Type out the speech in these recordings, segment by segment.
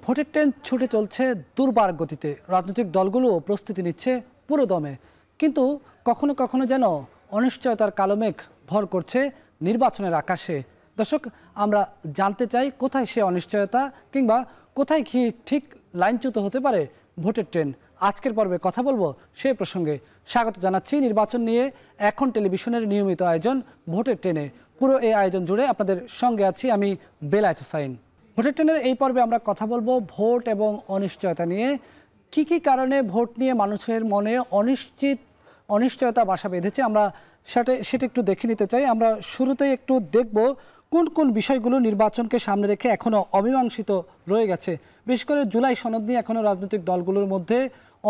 ভোটের ট্রেন ছুটে চলছে দুর্বার গতিতে, রাজনৈতিক দলগুলো প্রস্তুতি নিচ্ছে পুরো দমে, কিন্তু কখনো কখনো যেন অনিশ্চয়তার কালো মেঘ ভর করছে নির্বাচনের আকাশে। দর্শক, আমরা জানতে চাই কোথায় সে অনিশ্চয়তা, কিংবা কোথায় কি ঠিক লাইনচ্যুত হতে পারে ভোটের ট্রেন। আজকের পর্বে কথা বলবো সেই প্রসঙ্গে। স্বাগত জানাচ্ছি নির্বাচন নিয়ে এখন টেলিভিশনের নিয়মিত আয়োজন ভোটের ট্রেনে। পুরো এই আয়োজন জুড়ে আপনাদের সঙ্গে আছি আমি বেলায়েত হোসাইন। ভোটের ট্রেনের এই পর্বে আমরা কথা বলবো ভোট এবং অনিশ্চয়তা নিয়ে। কি কি কারণে ভোট নিয়ে মানুষের মনে অনিশ্চয়তা বাসা বেঁধেছে, আমরা সেটা একটু দেখে নিতে চাই। আমরা শুরুতেই একটু দেখব কোন কোন বিষয়গুলো নির্বাচনকে সামনে রেখে এখনও অমীমাংসিত রয়ে গেছে। বিশেষ করে জুলাই সনদ নিয়ে এখনও রাজনৈতিক দলগুলোর মধ্যে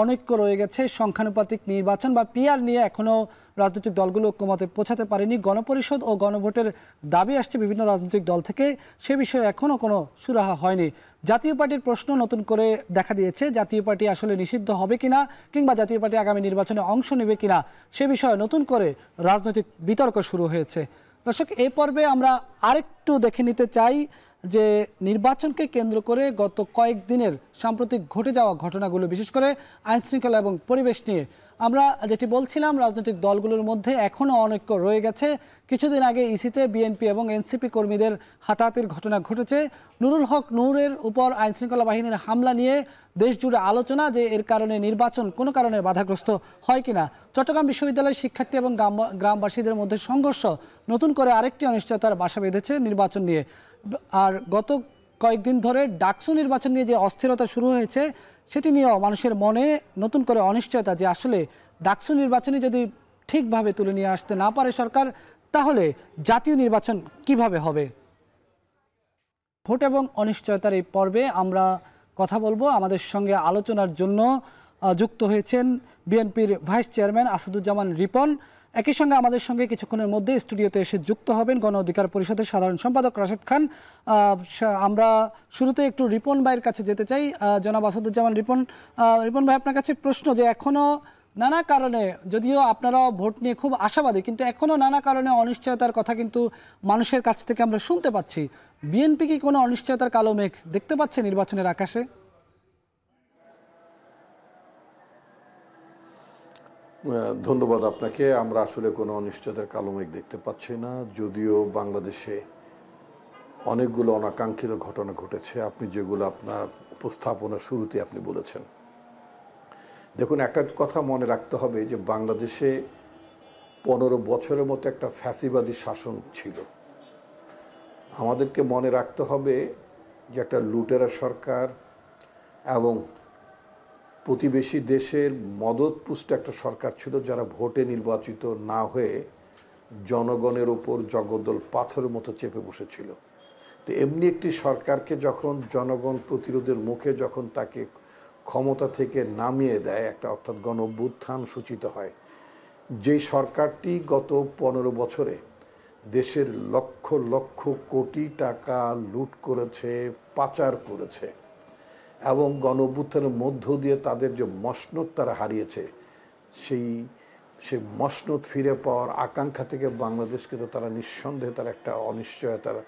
অনৈক্য রয়ে গেছে। সংখ্যানুপাতিক নির্বাচন বা পিআর নিয়ে এখনও রাজনৈতিক দলগুলো ঐক্যমতে পৌঁছাতে পারেনি। গণপরিষদ ও গণভোটের দাবি আসছে বিভিন্ন রাজনৈতিক দল থেকে, সে বিষয়ে এখনও কোনো সুরাহা হয়নি। জাতীয় পার্টির প্রশ্ন নতুন করে দেখা দিয়েছে, জাতীয় পার্টি আসলে নিষিদ্ধ হবে কিনা, কিংবা জাতীয় পার্টি আগামী নির্বাচনে অংশ নেবে কিনা, সে বিষয়ে নতুন করে রাজনৈতিক বিতর্ক শুরু হয়েছে। দর্শক, এই পর্বে আমরা আরেকটু দেখে নিতে চাই যে নির্বাচনকে কেন্দ্র করে গত কয়েকদিনের সাম্প্রতিক ঘটে যাওয়া ঘটনাগুলো, বিশেষ করে আইনশৃঙ্খলা এবং পরিবেশ নিয়ে। আমরা যেটি বলছিলাম, রাজনৈতিক দলগুলোর মধ্যে এখনও অনৈক্য রয়ে গেছে। কিছুদিন আগে ইসিতে বিএনপি এবং এনসিপি কর্মীদের হাতাহাতির ঘটনা ঘটেছে। নুরুল হক নূরের উপর আইনশৃঙ্খলা বাহিনীর হামলা নিয়ে দেশ জুড়ে আলোচনা, যে এর কারণে নির্বাচন কোনো কারণে বাধাগ্রস্ত হয় কিনা। চট্টগ্রাম বিশ্ববিদ্যালয়ের শিক্ষার্থী এবং গ্রামবাসীদের মধ্যে সংঘর্ষ নতুন করে আরেকটি অনিশ্চয়তার বাসা বেঁধেছে নির্বাচন নিয়ে। আর গত কয়েকদিন ধরে ডাকসু নির্বাচন নিয়ে যে অস্থিরতা শুরু হয়েছে, সেটি নিয়েও মানুষের মনে নতুন করে অনিশ্চয়তা, যে আসলে ডাকসু নির্বাচনে যদি ঠিকভাবে তুলে নিয়ে আসতে না পারে সরকার, তাহলে জাতীয় নির্বাচন কিভাবে হবে। ভোট এবং অনিশ্চয়তার এই পর্বে আমরা কথা বলবো। আমাদের সঙ্গে আলোচনার জন্য যুক্ত হয়েছেন বিএনপির ভাইস চেয়ারম্যান আসাদুজ্জামান রিপন। একই সঙ্গে আমাদের সঙ্গে কিছুক্ষণের মধ্যে স্টুডিওতে এসে যুক্ত হবেন গণ অধিকার পরিষদের সাধারণ সম্পাদক রাশেদ খান। আমরা শুরুতে একটু রিপন ভাইয়ের কাছে যেতে চাই। জনাব আসাদুজ্জামান রিপন ভাই, আপনার কাছে প্রশ্ন, যে এখনও নানা কারণে, যদিও আপনারাও ভোট নিয়ে খুব আশাবাদী, কিন্তু এখনও নানা কারণে অনিশ্চয়তার কথা কিন্তু মানুষের কাছ থেকে আমরা শুনতে পাচ্ছি। বিএনপি কি কোনো অনিশ্চয়তার কালো মেঘ দেখতে পাচ্ছে নির্বাচনের আকাশে? ধন্যবাদ আপনাকে। আমরা আসলে কোনো অনিশ্চয়তার কালো মেঘ দেখতে পাচ্ছি না, যদিও বাংলাদেশে অনেকগুলো অনাকাঙ্ক্ষিত ঘটনা ঘটেছে, আপনি যেগুলো আপনার উপস্থাপনার শুরুতে আপনি বলেছেন। দেখুন, একটা কথা মনে রাখতে হবে যে বাংলাদেশে 15 বছরের মতো একটা ফ্যাসিবাদী শাসন ছিল। আমাদেরকে মনে রাখতে হবে যে একটা লুটেরা সরকার এবং প্রতিবেশী দেশের মদতপুষ্ট একটা সরকার ছিল, যারা ভোটে নির্বাচিত না হয়ে জনগণের ওপর জগদ্দল পাথরের মতো চেপে বসেছিল। তো এমনি একটি সরকারকে যখন জনগণ প্রতিরোধের মুখে যখন তাকে ক্ষমতা থেকে নামিয়ে দেয়, একটা অর্থাৎ গণ অভ্যুত্থান সূচিত হয়, যেই সরকারটি গত 15 বছরে দেশের লক্ষ লক্ষ কোটি টাকা লুট করেছে, পাচার করেছে, এবং গণ অভ্যুত্থানের মধ্য দিয়ে তাদের যে মসনদ তারা হারিয়েছে, সেই মসনদ ফিরে পাওয়ার আকাঙ্ক্ষা থেকে বাংলাদেশকে তো তারা নিঃসন্দেহে তার একটা অনিশ্চয়তার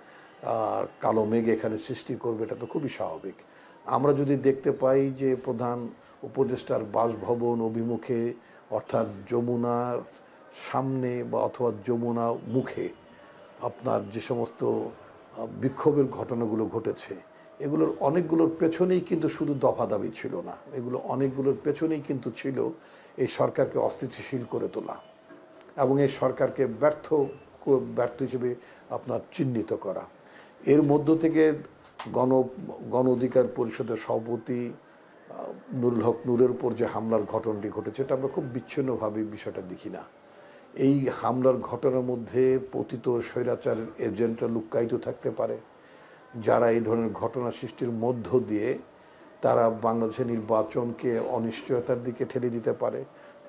কালো মেঘ এখানে সৃষ্টি করবে, এটা তো খুবই স্বাভাবিক। আমরা যদি দেখতে পাই যে প্রধান উপদেষ্টার বাসভবন অভিমুখে, অর্থাৎ যমুনার সামনে বা অথবা যমুনা মুখে আপনার যে সমস্ত বিক্ষোভের ঘটনাগুলো ঘটেছে, এগুলোর অনেকগুলোর পেছনেই কিন্তু শুধু দফাদাবি ছিল না, এগুলো অনেকগুলোর পেছনেই কিন্তু ছিল এই সরকারকে অস্থিতিশীল করে তোলা এবং এই সরকারকে ব্যর্থ হিসেবে আপনার চিহ্নিত করা। এর মধ্য থেকে গণ অধিকার পরিষদের সভাপতি নুরুল হক নূরের উপর যে হামলার ঘটনাটি ঘটেছে, এটা আমরা খুব বিচ্ছিন্নভাবে বিষয়টা দেখি না। এই হামলার ঘটনার মধ্যে পতিত স্বৈরাচারের এজেন্টরা লুক্কায়িত থাকতে পারে, যারা এই ধরনের ঘটনা সৃষ্টির মধ্য দিয়ে তারা বাংলাদেশের নির্বাচনকে অনিশ্চয়তার দিকে ঠেলে দিতে পারে।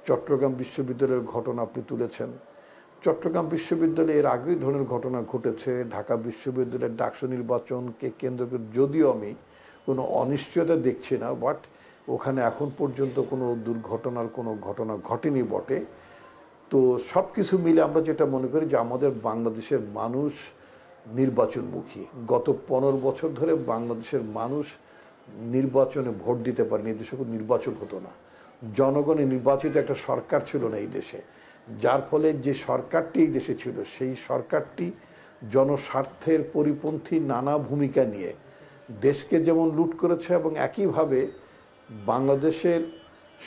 চট্টগ্রাম বিশ্ববিদ্যালয়ের ঘটনা আপনি তুলেছেন। চট্টগ্রাম বিশ্ববিদ্যালয়ে এর আগেই ধরনের ঘটনা ঘটেছে। ঢাকা বিশ্ববিদ্যালয়ের ডাকসু নির্বাচনকে কেন্দ্র করে যদিও আমি কোনো অনিশ্চয়তা দেখছি না, বাট ওখানে এখন পর্যন্ত কোনো দুর্ঘটনার কোনো ঘটনা ঘটেনি বটে। তো সব কিছু মিলে আমরা যেটা মনে করি যে আমাদের বাংলাদেশের মানুষ নির্বাচনমুখী। গত 15 বছর ধরে বাংলাদেশের মানুষ নির্বাচনে ভোট দিতে পারেনি, এই দেশে কোনো নির্বাচন হতো না। জনগণের নির্বাচিত একটা সরকার ছিল না এই দেশে, যার ফলে যে সরকারটি এই দেশে ছিল সেই সরকারটি জনস্বার্থের পরিপন্থী নানা ভূমিকা নিয়ে দেশকে যেমন লুট করেছে এবং একইভাবে বাংলাদেশের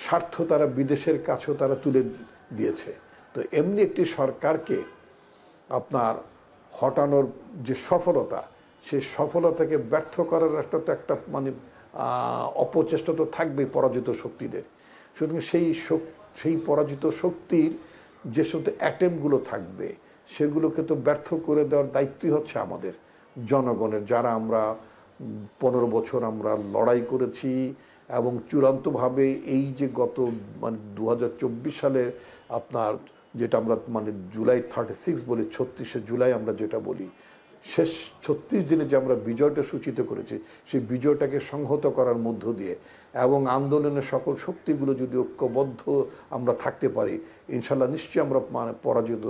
স্বার্থ তারা বিদেশের কাছেও তারা তুলে দিয়েছে। তো এমনি একটি সরকারকে আপনার হটানোর যে সফলতা, সেই সফলতাকে ব্যর্থ করার একটা মানে অপচেষ্টা তো থাকবেই পরাজিত শক্তিদের। সুতরাং সেই পরাজিত শক্তির যে সমস্ত অ্যাটেম্পটগুলো থাকবে সেগুলোকে তো ব্যর্থ করে দেওয়ার দায়িত্বই হচ্ছে আমাদের জনগণের, যারা আমরা 15 বছর আমরা লড়াই করেছি এবং চূড়ান্তভাবে এই যে গত মানে 2024 সালে আপনার যেটা আমরা মানে জুলাই 36 বলি, 36শে জুলাই আমরা যেটা বলি, শেষ 36 দিনে যে আমরা বিজয়টা সূচিত করেছি, সেই বিজয়টাকে সংহত করার মধ্য দিয়ে এবং আন্দোলনের সকল শক্তিগুলো যদি ঐক্যবদ্ধ আমরা থাকতে পারি, ইনশাল্লাহ নিশ্চয়ই আমরা মানে পরাজিত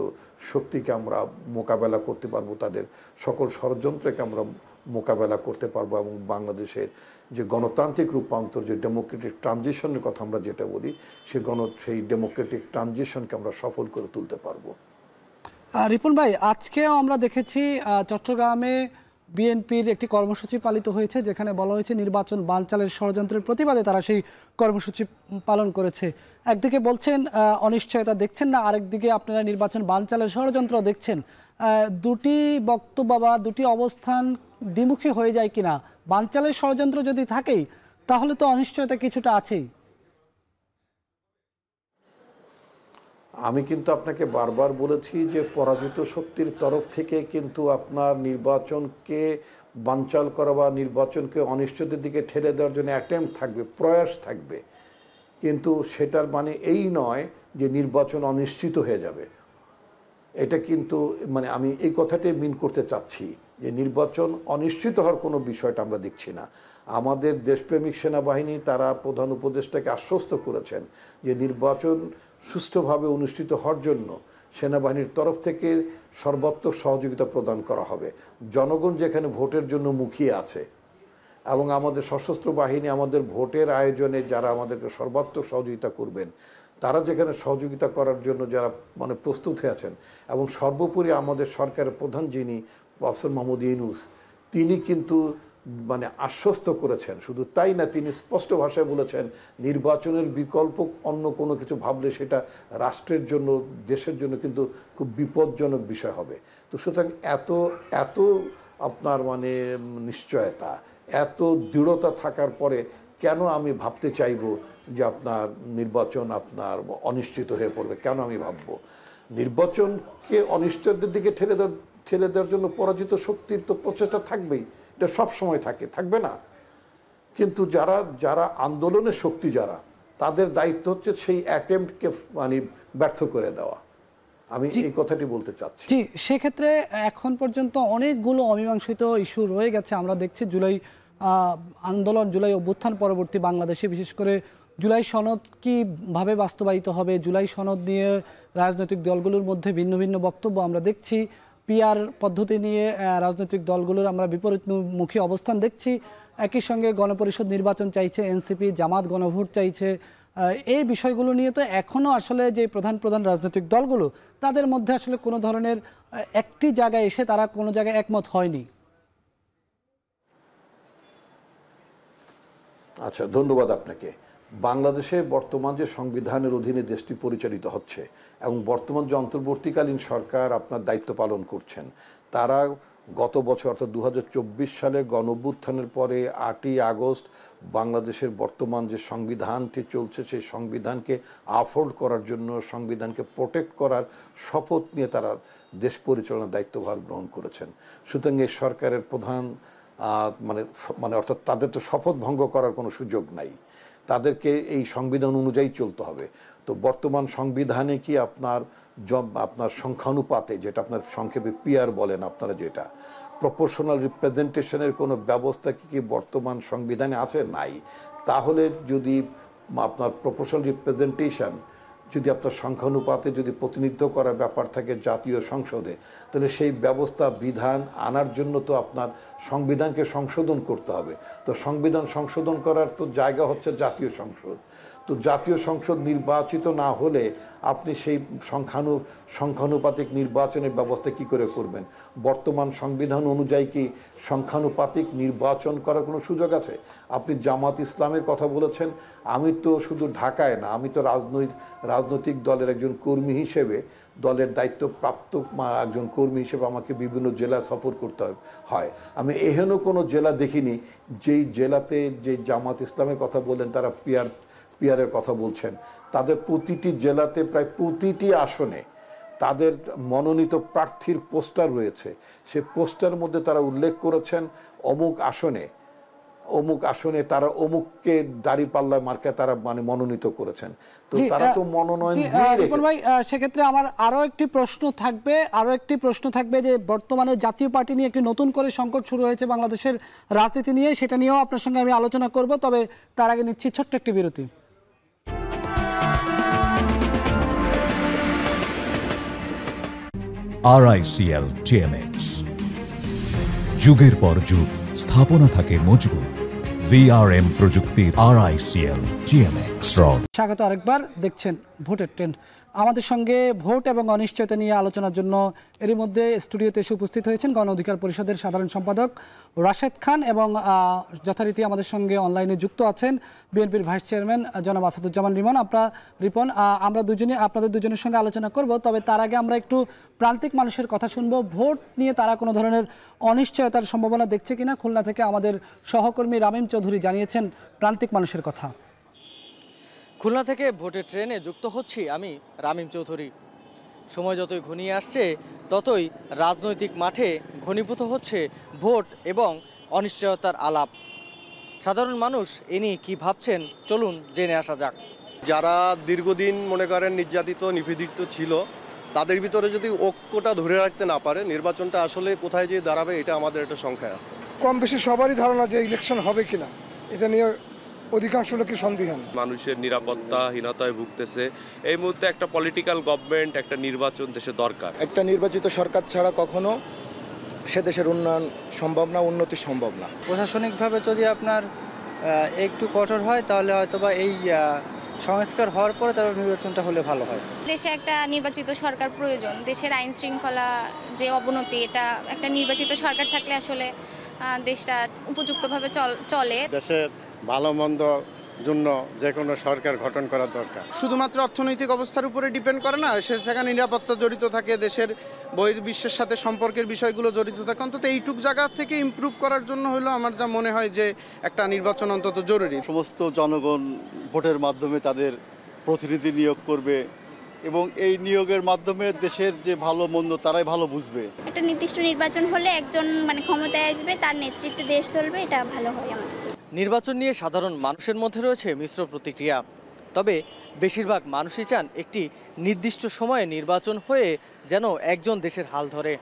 শক্তিকে আমরা মোকাবেলা করতে পারবো, তাদের সকল ষড়যন্ত্রকে আমরা মোকাবেলা করতে পারবো এবং বাংলাদেশের যে গণতান্ত্রিক রূপান্তর, যে ডেমোক্রেটিক ট্রানজিশনের কথা আমরা যেটা বলি, সেই ডেমোক্রেটিক ট্রানজিশনকে আমরা সফল করে তুলতে পারবো। রিপন ভাই, আজকেও আমরা দেখেছি চট্টগ্রামে বিএনপির একটি কর্মসূচি পালিত হয়েছে, যেখানে বলা হয়েছে নির্বাচন বানচালের ষড়যন্ত্রের প্রতিবাদে তারা সেই কর্মসূচি পালন করেছে। একদিকে বলছেন অনিশ্চয়তা দেখছেন না, আরেকদিকে আপনারা নির্বাচন বানচালের ষড়যন্ত্র দেখছেন। দুটি বক্তব্য বা দুটি অবস্থান দ্বিমুখী হয়ে যায় কিনা? বানচালের ষড়যন্ত্র যদি থাকেই তাহলে তো অনিশ্চয়তা কিছুটা আছেই। আমি কিন্তু আপনাকে বারবার বলেছি যে পরাজিত শক্তির তরফ থেকে কিন্তু আপনার নির্বাচনকে বানচাল করা বা নির্বাচনকে অনিশ্চয়তার দিকে ঠেলে দেওয়ার জন্য অ্যাটেম্প্ট থাকবে, প্রয়াস থাকবে, কিন্তু সেটার মানে এই নয় যে নির্বাচন অনিশ্চিত হয়ে যাবে। এটা কিন্তু মানে আমি এই কথাটাই মিন করতে চাচ্ছি যে নির্বাচন অনিশ্চিত হওয়ার কোনো বিষয়টা আমরা দেখছি না। আমাদের দেশপ্রেমিক সেনাবাহিনী তারা প্রধান উপদেষ্টাকে আশ্বস্ত করেছেন যে নির্বাচন সুষ্ঠুভাবে অনুষ্ঠিত হওয়ার জন্য সেনাবাহিনীর তরফ থেকে সর্বাত্মক সহযোগিতা প্রদান করা হবে। জনগণ যেখানে ভোটের জন্য মুখিয়ে আছে এবং আমাদের সশস্ত্র বাহিনী আমাদের ভোটের আয়োজনে যারা আমাদেরকে সর্বাত্মক সহযোগিতা করবেন, তারা যেখানে সহযোগিতা করার জন্য যারা মানে প্রস্তুত হয়ে আছেন, এবং সর্বোপরি আমাদের সরকারের প্রধান যিনি প্রফেসর মোহাম্মদ ইউনূস, তিনি কিন্তু মানে আশ্বস্ত করেছেন। শুধু তাই না, তিনি স্পষ্ট ভাষায় বলেছেন নির্বাচনের বিকল্প অন্য কোনো কিছু ভাবলে সেটা রাষ্ট্রের জন্য, দেশের জন্য কিন্তু খুব বিপজ্জনক বিষয় হবে। তো সুতরাং এত আপনার মানে নিশ্চয়তা, এত দৃঢ়তা থাকার পরে কেন আমি ভাবতে চাইব যে আপনার নির্বাচন আপনার অনিশ্চিত হয়ে পড়বে? কেন আমি ভাববো? নির্বাচনকে অনিশ্চয়তার দিকে ঠেলে দেওয়ার জন্য পরাজিত শক্তির তো প্রচেষ্টা থাকবেই, এটা সব সময় থাকবে না। কিন্তু যারা আন্দোলনের শক্তি, যারা তাদের দায়িত্ব হচ্ছে সেই অ্যাটেম্পটকে মানে ব্যর্থ করে দেওয়া। আমি এই কথাটি বলতে চাচ্ছি। জি, সেক্ষেত্রে এখন পর্যন্ত অনেকগুলো অমীমাংসিত ইস্যু রয়ে গেছে। আমরা দেখছি জুলাই আন্দোলন, জুলাই অভ্যুত্থান পরবর্তী বাংলাদেশে বিশেষ করে জুলাই সনদ কীভাবে বাস্তবায়িত হবে, জুলাই সনদ নিয়ে রাজনৈতিক দলগুলোর মধ্যে ভিন্ন ভিন্ন বক্তব্য আমরা দেখছি। পিআর পদ্ধতি নিয়ে রাজনৈতিক দলগুলোর আমরা বিপরীতমুখী অবস্থান দেখছি। একই সঙ্গে গণপরিষদ নির্বাচন চাইছে এনসিপি, জামাত গণভোট চাইছে। এই বিষয়গুলো নিয়ে তো এখনও আসলে যে প্রধান রাজনৈতিক দলগুলো, তাদের মধ্যে আসলে কোনো ধরনের একটি জায়গায় এসে তারা কোনো জায়গায় একমত হয়নি। আচ্ছা, ধন্যবাদ আপনাকে। বাংলাদেশে বর্তমান যে সংবিধানের অধীনে দেশটি পরিচালিত হচ্ছে এবং বর্তমান যে অন্তর্বর্তীকালীন সরকার আপনার দায়িত্ব পালন করছেন, তারা গত বছর অর্থাৎ 2024 সালে গণঅভ্যুত্থানের পরে 8ই আগস্ট বাংলাদেশের বর্তমান যে সংবিধানটি চলছে সেই সংবিধানকে আফোল্ড করার জন্য, সংবিধানকে প্রোটেক্ট করার শপথ নিয়ে তারা দেশ পরিচালনার দায়িত্বভার গ্রহণ করেছেন। সুতরাং এই সরকারের প্রধান মানে অর্থাৎ তাদের তো শপথ ভঙ্গ করার কোনো সুযোগ নাই, তাদেরকে এই সংবিধান অনুযায়ী চলতে হবে। তো বর্তমান সংবিধানে কি আপনার সংখ্যানুপাতে, যেটা আপনার সংক্ষেপে পিআর বলেন আপনারা, যেটা প্রপোর্শনাল রিপ্রেজেন্টেশনের কোনো ব্যবস্থা কি বর্তমান সংবিধানে আছে? নাই। তাহলে যদি আপনার প্রপোর্শনাল রিপ্রেজেন্টেশন যদি আপনার সংখ্যানুপাতে যদি প্রতিনিধিত্ব করার ব্যাপার থাকে জাতীয় সংসদে, তাহলে সেই ব্যবস্থা বিধান আনার জন্য তো আপনার সংবিধানকে সংশোধন করতে হবে। তো সংবিধান সংশোধন করার তো জায়গা হচ্ছে জাতীয় সংসদ। তো জাতীয় সংসদ নির্বাচিত না হলে আপনি সেই সংখ্যানুপাতিক নির্বাচনের ব্যবস্থা কি করে করবেন? বর্তমান সংবিধান অনুযায়ী কি সংখ্যানুপাতিক নির্বাচন করার কোনো সুযোগ আছে? আপনি জামাত ইসলামের কথা বলেছেন, আমি তো শুধু ঢাকায় না, আমি তো রাজনৈতিক দলের একজন কর্মী হিসেবে, দলের দায়িত্বপ্রাপ্ত একজন কর্মী হিসেবে আমাকে বিভিন্ন জেলা সফর করতে হয়। আমি এহেন কোনো জেলা দেখিনি যেই জেলাতে যে জামাত ইসলামের কথা বললেন তারা পিয়ারের কথা বলছেন, তাদের প্রতিটি জেলাতে প্রায় প্রতিটি আসনে তাদের মনোনীত প্রার্থীর পোস্টার রয়েছে। সে পোস্টার মধ্যে তারা উল্লেখ করেছেন অমুক আসনে তারা অমুককে দাঁড়িপাল্লায় মার্কায় তারা মানে মনোনীত করেছেন। তো তারা তো মনোনয়ন ভাই, সেক্ষেত্রে আমার আরো একটি প্রশ্ন থাকবে যে বর্তমানে জাতীয় পার্টি নিয়ে একটি নতুন করে সংকট শুরু হয়েছে বাংলাদেশের রাজনীতি নিয়ে, সেটা নিয়েও আপনার সঙ্গে আমি আলোচনা করব, তবে তার আগে নিচ্ছি ছোট্ট একটি বিরতি। RICL TMX, যুগের পর যুগ স্থাপনা থাকে মজবুত। VRM প্রযুক্তির RICL TMX। স্বাগত আরেকবার, দেখছেন ভোটের ট্রেন্ড। আমাদের সঙ্গে ভোট এবং অনিশ্চয়তা নিয়ে আলোচনার জন্য এরই মধ্যে স্টুডিওতে এসে উপস্থিত হয়েছেন গণ অধিকার পরিষদের সাধারণ সম্পাদক রাশেদ খান, এবং যথারীতি আমাদের সঙ্গে অনলাইনে যুক্ত আছেন বিএনপির ভাইস চেয়ারম্যান জনাব আসাদুজ্জামান রিপন। আমরা আপনাদের দুজনের সঙ্গে আলোচনা করব, তবে তার আগে আমরা একটু প্রান্তিক মানুষের কথা শুনবো। ভোট নিয়ে তারা কোনো ধরনের অনিশ্চয়তার সম্ভাবনা দেখছে কিনা, খুলনা থেকে আমাদের সহকর্মী রামিম চৌধুরী জানিয়েছেন প্রান্তিক মানুষের কথা। খুলনা থেকে ভোটের ট্রেনে যুক্ত হচ্ছি আমি রামিম চৌধুরী। সময় যতই ঘনিয়ে আসছে ততই রাজনৈতিক মাঠে ঘনীভূত হচ্ছে ভোট এবং অনিশ্চয়তার আলাপ। সাধারণ মানুষ এ নিয়ে কী ভাবছেন চলুন জেনে আসা যাক। যারা দীর্ঘদিন মনে করেন নির্যাতিত নিপীড়িত ছিল, তাদের ভিতরে যদি ঐক্যটা ধরে রাখতে না পারে, নির্বাচনটা আসলে কোথায় যেয়ে দাঁড়াবে এটা আমাদের একটা সংখ্যায় আছে। কম বেশি সবারই ধারণা যে ইলেকশন হবে কিনা, এটা নিয়ে অধিকাংশ লোকের সন্দিহান। মানুষের নিরাপত্তাহীনতায় ভুগতেছে। এই মুহূর্তে একটা পলিটিক্যাল গভর্নমেন্ট, একটা নির্বাচন দেশে দরকার। একটা নির্বাচিত সরকার ছাড়া কখনো সে দেশের উন্নয়ন সম্ভব না, উন্নতি সম্ভব না। প্রশাসনিকভাবে যদি আপনার একটু কঠোর হয় তাহলে হয়তোবা এই সংস্কার হওয়ার পরে তারপর নির্বাচনটা হলে ভালো হয়। দেশে একটা নির্বাচিত সরকার প্রয়োজন। দেশের আইন শৃঙ্খলা যে অবনতি, এটা একটা নির্বাচিত সরকার থাকলে আসলে দেশটা উপযুক্তভাবে চলে। দেশের ভালো মন্দ জন্য যে কোনো সরকার গঠন করা দরকার। শুধুমাত্র অর্থনৈতিক অবস্থার উপরে ডিপেন্ড করে না, সেখানে নিরাপত্তা জড়িত থাকে, দেশের বহির্বিশ্বের সাথে সম্পর্কের বিষয়গুলো জড়িত থাকে। অন্তত এইটুক জায়গা থেকে ইমপ্রুভ করার জন্য হলো আমার যা মনে হয় যে একটা নির্বাচন অন্তত জরুরি। সমস্ত জনগণ ভোটের মাধ্যমে তাদের প্রতিনিধি নিয়োগ করবে এবং এই নিয়োগের মাধ্যমে দেশের যে ভালো মন্দ তারাই ভালো বুঝবে। একটা নির্দিষ্ট নির্বাচন হলে একজন ক্ষমতায় আসবে, তার নেতৃত্বে দেশ চলবে, এটা ভালো হয় আমাদের। নির্বাচন নিয়ে সাধারণ মানুষের মধ্যে রয়েছে মিশ্র প্রতিক্রিয়া। তবে বেশিরভাগ মানুষই চান একটি নির্দিষ্ট সময়ে নির্বাচন হয়ে যেন একজন দেশের হাল ধরে।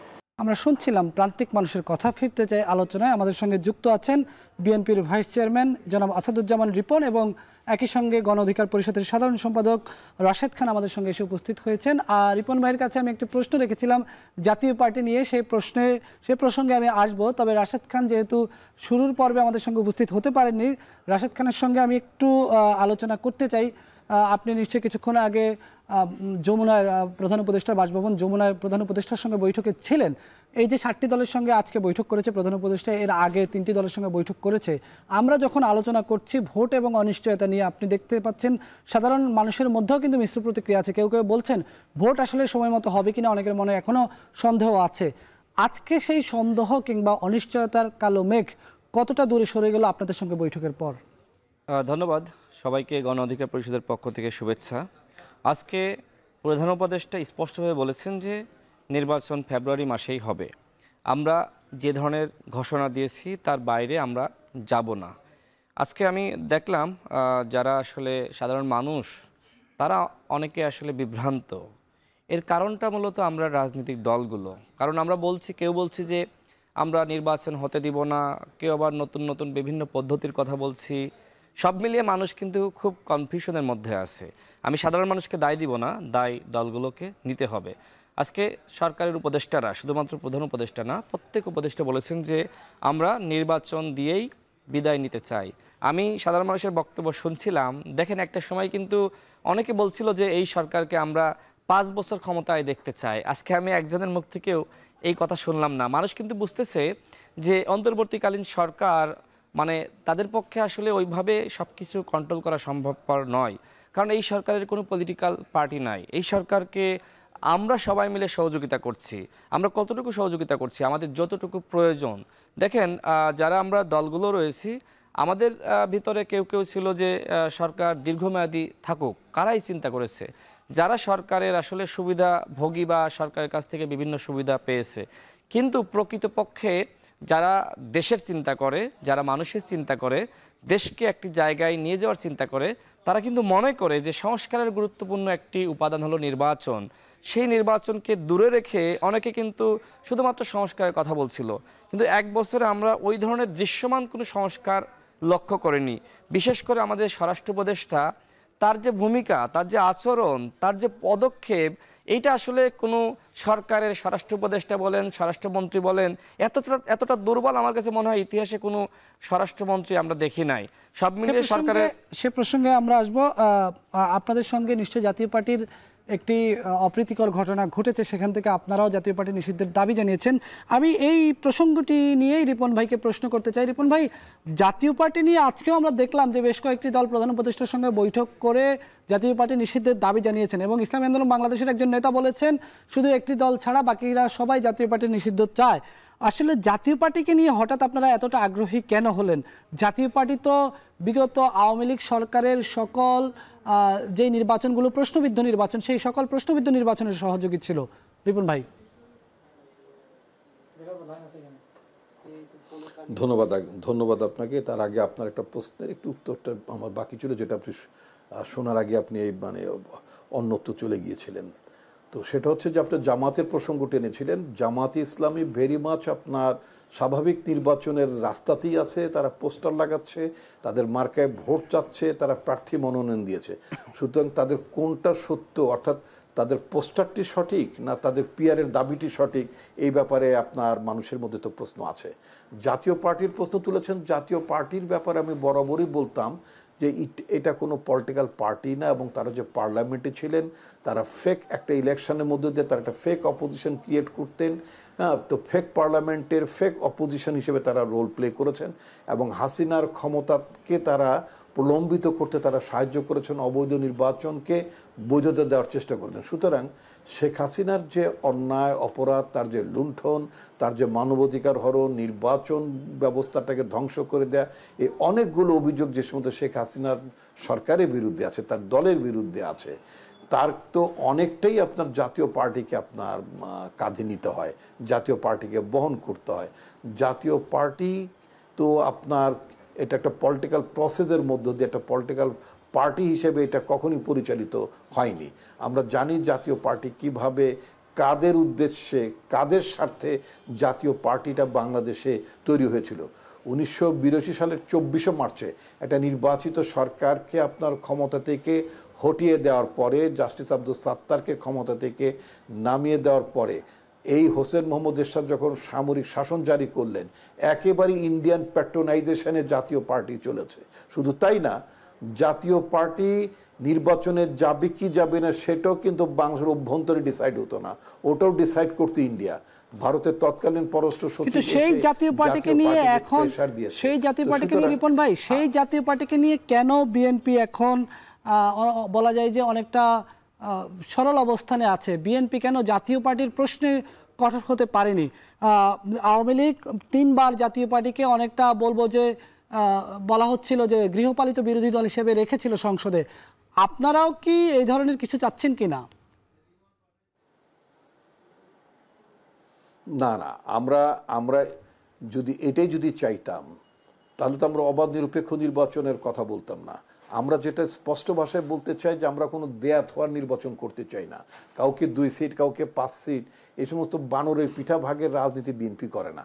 আমরা শুনছিলাম প্রান্তিক মানুষের কথা। ফিরতে চাই আলোচনায়। আমাদের সঙ্গে যুক্ত আছেন বিএনপির ভাইস চেয়ারম্যান জনাব আসাদুজ্জামান রিপন এবং একই সঙ্গে গণ অধিকার পরিষদের সাধারণ সম্পাদক রাশেদ খান আমাদের সঙ্গে এসে উপস্থিত হয়েছেন। আর রিপন ভাইয়ের কাছে আমি একটি প্রশ্ন রেখেছিলাম জাতীয় পার্টি নিয়ে, সেই প্রসঙ্গে আমি আসবো। তবে রাশেদ খান যেহেতু শুরুর পর্বে আমাদের সঙ্গে উপস্থিত হতে পারেননি, রাশেদ খানের সঙ্গে আমি একটু আলোচনা করতে চাই। আপনি নিশ্চয়ই কিছুক্ষণ আগে যমুনার প্রধান উপদেষ্টার বাসভবন যমুনায় প্রধান উপদেষ্টার সঙ্গে বৈঠকে ছিলেন। এই যে 7টি দলের সঙ্গে আজকে বৈঠক করেছে প্রধান উপদেষ্টা, এর আগে 3টি দলের সঙ্গে বৈঠক করেছে। আমরা যখন আলোচনা করছি ভোট এবং অনিশ্চয়তা নিয়ে, আপনি দেখতে পাচ্ছেন সাধারণ মানুষের মধ্যেও কিন্তু মিশ্র প্রতিক্রিয়া আছে। কেউ কেউ বলছেন ভোট আসলে সময় মতো হবে কিনা, অনেকের মনে এখনও সন্দেহ আছে। আজকে সেই সন্দেহ কিংবা অনিশ্চয়তার কালো মেঘ কতটা দূরে সরে গেল আপনাদের সঙ্গে বৈঠকের পর? ধন্যবাদ সবাইকে গণ অধিকার পরিষদের পক্ষ থেকে শুভেচ্ছা। আজকে প্রধান উপদেষ্টা স্পষ্টভাবে বলেছেন যে নির্বাচন ফেব্রুয়ারি মাসেই হবে। আমরা যে ধরনের ঘোষণা দিয়েছি তার বাইরে আমরা যাব না। আজকে আমি দেখলাম যারা আসলে সাধারণ মানুষ তারা অনেকে আসলে বিভ্রান্ত। এর কারণটা মূলত আমরা রাজনৈতিক দলগুলো, কারণ আমরা কেউ বলছি যে আমরা নির্বাচন হতে দিব না, কেউ আবার নতুন নতুন বিভিন্ন পদ্ধতির কথা বলছি, সব মিলিয়ে মানুষ কিন্তু খুব কনফিউশনের মধ্যে আছে। আমি সাধারণ মানুষকে দায় দিব না, দায় দলগুলোকে নিতে হবে। আজকে সরকারের উপদেষ্টারা, শুধুমাত্র প্রধান উপদেষ্টা না, প্রত্যেক উপদেষ্টা বলেছেন যে আমরা নির্বাচন দিয়েই বিদায় নিতে চাই। আমি সাধারণ মানুষের বক্তব্য শুনছিলাম, দেখেন একটা সময় কিন্তু অনেকে বলছিল যে এই সরকারকে আমরা 5 বছর ক্ষমতায় দেখতে চাই। আজকে আমি একজনের মুখ থেকেও এই কথা শুনলাম না। মানুষ কিন্তু বুঝতেছে যে অন্তর্বর্তীকালীন সরকার মানে তাদের পক্ষে আসলে ওইভাবে সব কিছু কন্ট্রোল করা সম্ভবপর নয়, কারণ এই সরকারের কোনো পলিটিক্যাল পার্টি নাই। এই সরকারকে আমরা সবাই মিলে সহযোগিতা করছি। আমরা কতটুকু সহযোগিতা করছি? আমাদের যতটুকু প্রয়োজন। দেখেন, যারা আমরা দলগুলো রয়েছি, আমাদের ভিতরে কেউ কেউ ছিল যে সরকার দীর্ঘমেয়াদী থাকুক, কারাই চিন্তা করেছে? যারা সরকারের আসলে সুবিধাভোগী বা সরকারের কাছ থেকে বিভিন্ন সুবিধা পেয়েছে, কিন্তু প্রকৃতপক্ষে যারা দেশের চিন্তা করে, যারা মানুষের চিন্তা করে, দেশকে একটি জায়গায় নিয়ে যাওয়ার চিন্তা করে, তারা কিন্তু মনে করে যে সংস্কারের গুরুত্বপূর্ণ একটি উপাদান হলো নির্বাচন। সেই নির্বাচনকে দূরে রেখে অনেকে কিন্তু শুধুমাত্র সংস্কারের কথা বলছিল, কিন্তু 1 বছরে আমরা ওই ধরনের দৃশ্যমান কোনো সংস্কার লক্ষ্য করিনি। বিশেষ করে আমাদের স্বরাষ্ট্র উপদেষ্টা, তার যে ভূমিকা, তার যে আচরণ, তার যে পদক্ষেপ, এইটা আসলে কোনো সরকারের স্বরাষ্ট্র উপদেষ্টা বলেন, স্বরাষ্ট্রমন্ত্রী বলেন, এতটা দুর্বল আমার কাছে মনে হয় ইতিহাসে কোনো স্বরাষ্ট্রমন্ত্রী আমরা দেখি নাই। সব মিলিয়ে সরকারের সে প্রসঙ্গে আমরা আসবো। আপনাদের সঙ্গে নিশ্চয় জাতীয় পার্টির একটি অপ্রীতিকর ঘটনা ঘটেছে, সেখান থেকে আপনারাও জাতীয় পার্টি নিষিদ্ধের দাবি জানিয়েছেন। আমি এই প্রসঙ্গটি নিয়েই রিপন ভাইকে প্রশ্ন করতে চাই। রিপন ভাই, জাতীয় পার্টি নিয়ে আজকেও আমরা দেখলাম যে বেশ কয়েকটি দল প্রধান উপদেষ্টার সঙ্গে বৈঠক করে জাতীয় পার্টি নিষিদ্ধের দাবি জানিয়েছেন, এবং ইসলামী আন্দোলন বাংলাদেশের একজন নেতা বলেছেন শুধু একটি দল ছাড়া বাকিরা সবাই জাতীয় পার্টি নিষিদ্ধ চায়। আসলে জাতীয় পার্টিকে নিয়ে হঠাৎ আপনারা এতটা আগ্রহী কেন হলেন? জাতীয় পার্টি তো বিগত আওয়ামী লীগ সরকারের সকল যে নির্বাচনগুলো প্রশ্নবিদ্ধ নির্বাচন, সেই সকল প্রশ্নবিদ্ধ নির্বাচনের সহযোগী ছিল। রিপন ভাই। ধন্যবাদ আপনাকে। তার আগে আপনার একটা প্রশ্নের একটু উত্তরটা আমার বাকি ছিল, যেটা আপনি শোনার আগে আপনি এই মানে অন্যত্র চলে গিয়েছিলেন। তো সেটা হচ্ছে যে আপনার জামাতের প্রসঙ্গ টেনেছিলেন। জামাতে ইসলামী ভেরি মাচ আপনার স্বাভাবিক নির্বাচনের রাস্তাতেই আছে। তারা পোস্টার লাগাচ্ছে, তাদের মার্কায় ভোট চাচ্ছে, তারা প্রার্থী মনোনয়ন দিয়েছে। সুতরাং তাদের কোনটা সত্য, অর্থাৎ তাদের পোস্টারটি সঠিক না তাদের পিয়ারের দাবিটি সঠিক, এই ব্যাপারে আপনার মানুষের মধ্যে তো প্রশ্ন আছে। জাতীয় পার্টির প্রশ্ন তুলেছেন। জাতীয় পার্টির ব্যাপারে আমি বরাবরই বলতাম যে এটা কোনো পলিটিক্যাল পার্টি না, এবং তারা যে পার্লামেন্টে ছিলেন তারা ফেক একটা ইলেকশনের মধ্যে দিয়ে তারা একটা ফেক অপোজিশন ক্রিয়েট করতেন। তো ফেক পার্লামেন্টের ফেক অপোজিশন হিসেবে তারা রোল প্লে করেছেন, এবং হাসিনার ক্ষমতাকে তারা প্রলম্বিত করতে তারা সাহায্য করেছেন, অবৈধ নির্বাচনকে বৈধতা দেওয়ার চেষ্টা করেছেন। সুতরাং শেখ হাসিনার যে অন্যায় অপরাধ, তার যে লুণ্ঠন, তার যে মানবাধিকার হরণ, নির্বাচন ব্যবস্থাটাকে ধ্বংস করে দেয়া, এই অনেকগুলো অভিযোগ যে সমস্ত শেখ হাসিনার সরকারের বিরুদ্ধে আছে, তার দলের বিরুদ্ধে আছে, তার তো অনেকটাই আপনার জাতীয় পার্টিকে আপনার কাঁধে নিতে হয়, জাতীয় পার্টিকে বহন করতে হয়। জাতীয় পার্টি তো আপনার এটা একটা পলিটিক্যাল প্রসেসের মধ্য দিয়ে একটা পলিটিক্যাল পার্টি হিসেবে এটা কখনই পরিচালিত হয়নি। আমরা জানি জাতীয় পার্টি কিভাবে, কাদের উদ্দেশ্যে, কাদের স্বার্থে জাতীয় পার্টিটা বাংলাদেশে তৈরি হয়েছিল। 1982 সালের 24শে মার্চে একটা নির্বাচিত সরকারকে আপনার ক্ষমতা থেকে হটিয়ে দেওয়ার পরে, জাস্টিস আব্দুল সাত্তারকে ক্ষমতা থেকে নামিয়ে দেওয়ার পরে এই হোসেন মোহাম্মদ এরশাদ যখন সামরিক শাসন জারি করলেন, একেবারে ইন্ডিয়ান প্যাট্রোনাইজেশনে জাতীয় পার্টি চলেছে। শুধু তাই না, জাতীয় পার্টি নির্বাচনে যাবে কি যাবে না সেটাও কিন্তু বাংলাদেশের অভ্যন্তরে ডিসাইড হতো না, ওটাও ডিসাইড করতো ইন্ডিয়া। ভারতের তৎকালীন পররাষ্ট্র সচিব সেই জাতীয় পার্টিকে নিয়ে এখন, সেই জাতীয় পার্টিকে নিয়ে রিপন ভাই, সেই জাতীয় পার্টিকে নিয়ে কেন বিএনপি এখন বলা যায় যে অনেকটা সরল অবস্থানে আছে? বিএনপি কেন জাতীয় পার্টির প্রশ্নে কঠোর হতে পারেনি? আওয়ামী লীগ 3 বার জাতীয় পার্টিকে অনেকটা বলবো যে বলা হচ্ছিল যে গৃহপালিত বিরোধী দল হিসেবে রেখেছিল সংসদে। আপনারাও কি এই ধরনের কিছু চাচ্ছেন কি না? না না, আমরা যদি এটাই যদি চাইতাম তাহলে তো আমরা অবাধ নিরপেক্ষ নির্বাচনের কথা বলতাম না। আমরা যেটা স্পষ্ট ভাষায় বলতে চাই যে আমরা কোনো দেয়া থোয়ার নির্বাচন করতে চাই না। কাউকে 2 সিট, কাউকে 5 সিট, এই সমস্ত বানরের পিঠা ভাগের রাজনীতি বিএনপি করে না।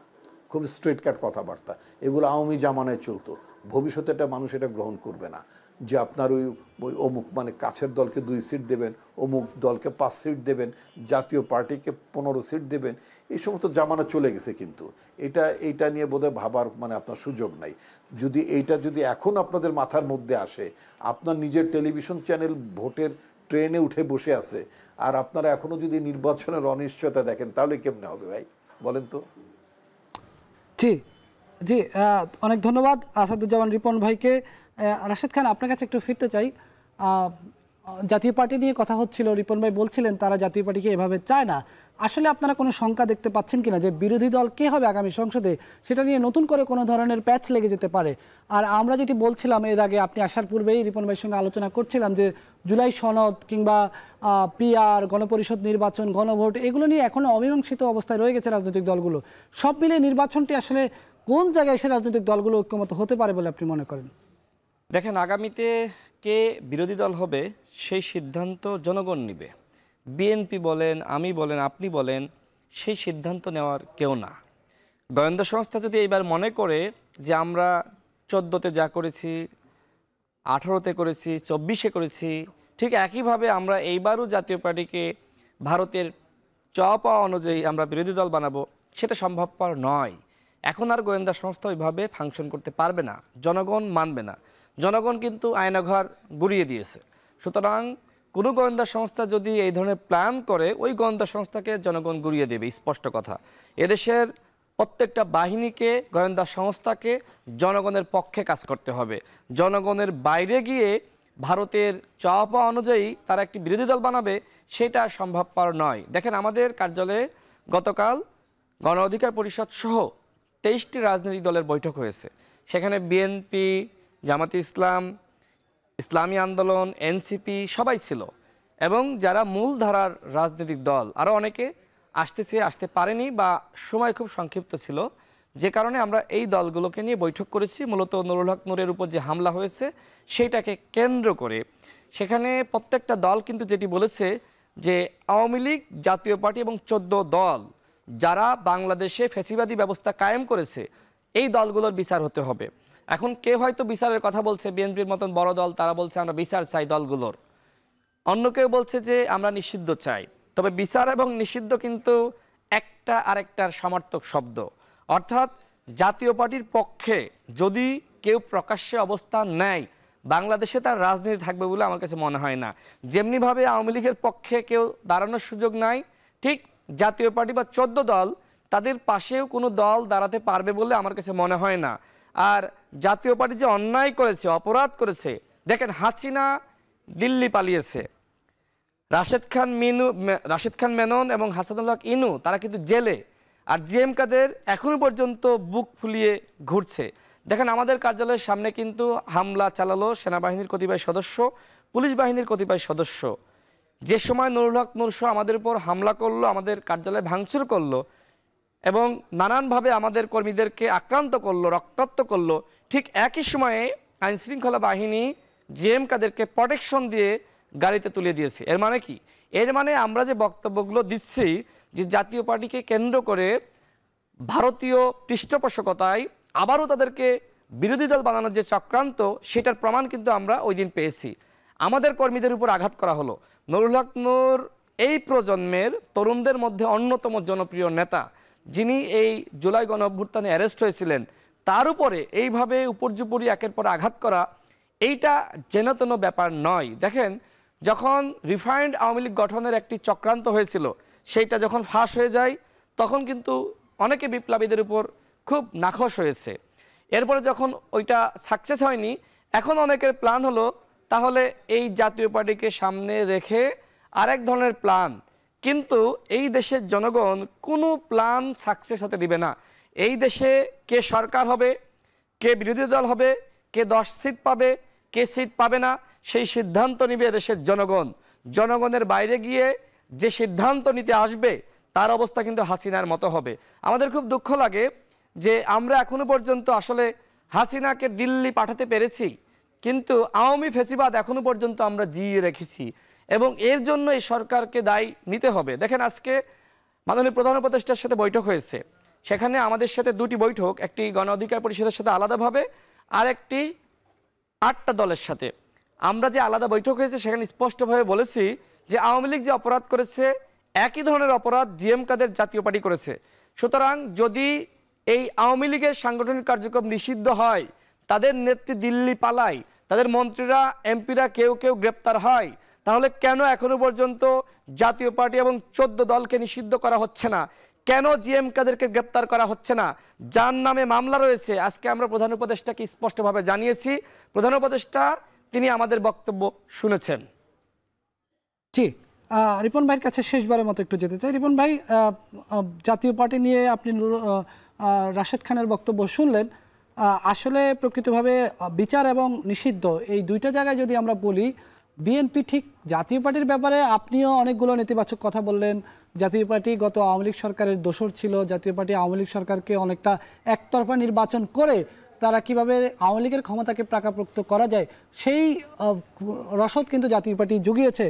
খুব স্ট্রেট কাট কথাবার্তা, এগুলো আওয়ামী জামানায় চলতো। ভবিষ্যতে এটা মানুষ এটা গ্রহণ করবে না যে আপনার ওই ওই অমুক মানে কাছের দলকে 2 সিট দেবেন, অমুক দলকে 5 সিট দেবেন, জাতীয় পার্টিকে 15 সিট দেবেন। এই সমস্ত জামানা চলে গেছে, কিন্তু এইটা নিয়ে বোধহয় ভাবার মানে আপনার সুযোগ নাই। যদি এইটা যদি এখন আপনাদের মাথার মধ্যে আসে, আপনার নিজের টেলিভিশন চ্যানেল ভোটের ট্রেনে উঠে বসে আছে, আর আপনারা এখনো যদি নির্বাচনের অনিশ্চয়তা দেখেন, তাহলে কেমনে হবে ভাই বলেন তো? জি জি, অনেক ধন্যবাদ আসাদুজ্জামান রিপন ভাইকে। রাশেদ খান, আপনার কাছে একটু ফিরতে চাই। জাতীয় পার্টি নিয়ে কথা হচ্ছিল, রিপন ভাই বলছিলেন তারা জাতীয় পার্টিকে এভাবে চায় না। আসলে আপনারা কোনো শঙ্কা দেখতে পাচ্ছেন কিনা যে বিরোধী দল কে হবে আগামী সংসদে, সেটা নিয়ে নতুন করে কোনো ধরনের প্যাচ লেগে যেতে পারে? আর আমরা যেটি বলছিলাম এর আগে, আপনি আসার পূর্বেই রিপন ভাইয়ের সঙ্গে আলোচনা করছিলাম যে জুলাই সনদ কিংবা পিআর, গণপরিষদ নির্বাচন, গণভোট, এগুলো নিয়ে এখনও অমীমাংসিত অবস্থায় রয়ে গেছে রাজনৈতিক দলগুলো। সব মিলিয়ে নির্বাচনটি আসলে কোন জায়গায় এসে রাজনৈতিক দলগুলো ঐক্যমত হতে পারে বলে আপনি মনে করেন? দেখেন, আগামীতে কে বিরোধী দল হবে সেই সিদ্ধান্ত জনগণ নেবে। বিএনপি বলেন, আমি বলেন, আপনি বলেন, সেই সিদ্ধান্ত নেওয়ার কেউ না। গোয়েন্দা সংস্থা যদি এইবার মনে করে যে আমরা 14তে যা করেছি, 18তে করেছি, 24-এ করেছি, ঠিক একইভাবে আমরা এইবারও জাতীয় পার্টিকে ভারতের চাওয়া অনুযায়ী আমরা বিরোধী দল বানাবো, সেটা সম্ভবপর নয়। এখন আর গোয়েন্দা সংস্থা ওইভাবে ফাংশন করতে পারবে না, জনগণ মানবে না। জনগণ কিন্তু আয়নাঘর গুড়িয়ে দিয়েছে। সুতরাং কোনো গোয়েন্দা সংস্থা যদি এই ধরনের প্ল্যান করে, ওই গোয়েন্দা সংস্থাকে জনগণ গুড়িয়ে দেবে, স্পষ্ট কথা। এদেশের প্রত্যেকটা বাহিনীকে, গোয়েন্দা সংস্থাকে জনগণের পক্ষে কাজ করতে হবে। জনগণের বাইরে গিয়ে ভারতের চাওয়া অনুযায়ী তারা একটি বিরোধী দল বানাবে, সেটা সম্ভবপর নয়। দেখেন, আমাদের কার্যালয়ে গতকাল গণ অধিকার পরিষদ সহ 23টি রাজনৈতিক দলের বৈঠক হয়েছে। সেখানে বিএনপি, জামাতে ইসলাম, ইসলামী আন্দোলন, এনসিপি সবাই ছিল, এবং যারা মূল ধারার রাজনৈতিক দল আরও অনেকে আসতে পারেনি বা সময় খুব সংক্ষিপ্ত ছিল, যে কারণে আমরা এই দলগুলোকে নিয়ে বৈঠক করেছি। মূলত নুরুল হক নূরের উপর যে হামলা হয়েছে সেইটাকে কেন্দ্র করে সেখানে প্রত্যেকটা দল কিন্তু যেটি বলেছে যে আওয়ামী লীগ, জাতীয় পার্টি এবং 14 দল যারা বাংলাদেশে ফ্যাসিবাদী ব্যবস্থা কায়েম করেছে, এই দলগুলোর বিচার হতে হবে। এখন কে হয়তো বিচারের কথা বলছে, বিএনপির মতন বড় দল, তারা বলছে আমরা বিচার চাই দলগুলোর। অন্য কেউ বলছে যে আমরা নিষিদ্ধ চাই। তবে বিচার এবং নিষিদ্ধ কিন্তু একটা আরেকটার সমার্থক শব্দ। অর্থাৎ জাতীয় পার্টির পক্ষে যদি কেউ প্রকাশ্যে অবস্থান নেয়, বাংলাদেশে তার রাজনীতি থাকবে বলে আমার কাছে মনে হয় না। যেমনিভাবে আওয়ামী লীগের পক্ষে কেউ দাঁড়ানোর সুযোগ নাই, ঠিক জাতীয় পার্টি বা 14 দল, তাদের পাশেও কোনো দল দাঁড়াতে পারবে বলে আমার কাছে মনে হয় না। আর জাতীয় পার্টি যে অন্যায় করেছে, অপরাধ করেছে, দেখেন হাসিনা দিল্লি পালিয়েছে, রাশেদ খান মেনন এবং হাসানুল্লাহ ইনু তারা কিন্তু জেলে, আর জিএম কাদের এখনো পর্যন্ত বুক ফুলিয়ে ঘুরছে। দেখেন, আমাদের কার্যালয়ের সামনে কিন্তু হামলা চালালো সেনাবাহিনীর কতিপয় সদস্য, পুলিশ বাহিনীর কতিপয় সদস্য। যে সময় নুরুল হক নূর আমাদের উপর হামলা করলো, আমাদের কার্যালয়ে ভাঙচুর করলো এবং নানানভাবে আমাদের কর্মীদেরকে আক্রান্ত করলো, রক্তাক্ত করলো, ঠিক একই সময়ে আইনশৃঙ্খলা বাহিনী জিএম কাদেরকে প্রোটেকশন দিয়ে গাড়িতে তুলে দিয়েছে। এর মানে কি? এর মানে আমরা যে বক্তব্যগুলো দিচ্ছি যে জাতীয় পার্টিকে কেন্দ্র করে ভারতীয় পৃষ্ঠপোষকতায় আবারও তাদেরকে বিরোধী দল বানানোর যে চক্রান্ত, সেটার প্রমাণ কিন্তু আমরা ওই দিন পেয়েছি। আমাদের কর্মীদের উপর আঘাত করা হলো। নুরুল হক নূর এই প্রজন্মের তরুণদের মধ্যে অন্যতম জনপ্রিয় নেতা, যিনি এই জুলাই গণ অভ্যুত্থানে অ্যারেস্ট হয়েছিলেন, তার উপরে এইভাবে উপর্যুপরি একের পর আঘাত করা, এইটা যেন ব্যাপার নয়। দেখেন, যখন রিফাইন্ড আওয়ামী লীগ গঠনের একটি চক্রান্ত হয়েছিল, সেইটা যখন ফাঁস হয়ে যায়, তখন কিন্তু অনেকে বিপ্লবীদের উপর খুব নাখোশ হয়েছে। এরপরে যখন ওইটা সাকসেস হয়নি, এখন অনেকের প্ল্যান হলো তাহলে এই জাতীয় পার্টিকে সামনে রেখে আরেক ধরনের প্ল্যান। কিন্তু এই দেশের জনগণ কোনো প্ল্যান সাকসেস হতে দিবে না। এই দেশে কে সরকার হবে, কে বিরোধী দল হবে, কে 10 সিট পাবে, কে সিট পাবে না, সেই সিদ্ধান্ত নিবে দেশের জনগণ। জনগণের বাইরে গিয়ে যে সিদ্ধান্ত নিতে আসবে, তার অবস্থা কিন্তু হাসিনার মতো হবে। আমাদের খুব দুঃখ লাগে যে আমরা এখনো পর্যন্ত আসলে হাসিনাকে দিল্লি পাঠাতে পেরেছি, কিন্তু আওয়ামী ফ্যাসিবাদ এখনো পর্যন্ত আমরা জিয়ে রেখেছি, এবং এর জন্য এই সরকারকে দায়ী নিতে হবে। দেখেন, আজকে মাননীয় প্রধান উপদেষ্টার সাথে বৈঠক হয়েছে, সেখানে আমাদের সাথে 2টি বৈঠক, একটি গণ অধিকার পরিষদের সাথে আলাদাভাবে, আরেকটি 8টা দলের সাথে। আমরা যে আলাদা বৈঠক হয়েছে সেখানে স্পষ্টভাবে বলেছি যে আওয়ামী লীগ যে অপরাধ করেছে একই ধরনের অপরাধ জিএম কাদের জাতীয় পার্টি করেছে। সুতরাং যদি এই আওয়ামী লীগের সাংগঠনিক কার্যক্রম নিষিদ্ধ হয়, তাদের নেত্রী দিল্লি পালায়, তাদের মন্ত্রীরা এমপিরা কেউ কেউ গ্রেপ্তার হয়, তাহলে কেন এখনো পর্যন্ত জাতীয় পার্টি এবং 14 দলকে নিষিদ্ধ করা হচ্ছে না? কেন জিএম কাদেরকে গ্রেপ্তার করা হচ্ছে না? যার নামে মামলা রয়েছে। আজকে আমরা প্রধান উপদেষ্টাকে স্পষ্টভাবে জানিয়েছি, প্রধান উপদেষ্টা তিনি আমাদের বক্তব্য শুনেছেন। জি, রিপন ভাইয়ের কাছে শেষবারের মতো একটু যেতে চাই। রিপন ভাই, জাতীয় পার্টি নিয়ে আপনি রাশেদ খানের বক্তব্য শুনলেন। আসলে প্রকৃতভাবে বিচার এবং নিষিদ্ধ এই দুইটা জায়গায় যদি আমরা বলি, বিএনপি ঠিক জাতীয় পার্টির ব্যাপারে আপনিও অনেকগুলো নেতিবাচক কথা বললেন। জাতীয় পার্টি গত আওয়ামী লীগ সরকারের দোসর ছিল, জাতীয় পার্টি আওয়ামী লীগ সরকারকে অনেকটা একতরফা নির্বাচন করে তারা কিভাবে আওয়ামী লীগের ক্ষমতাকে প্রাকারোক্ত করা যায় সেই রসদ কিন্তু জাতীয় পার্টি জুগিয়েছে।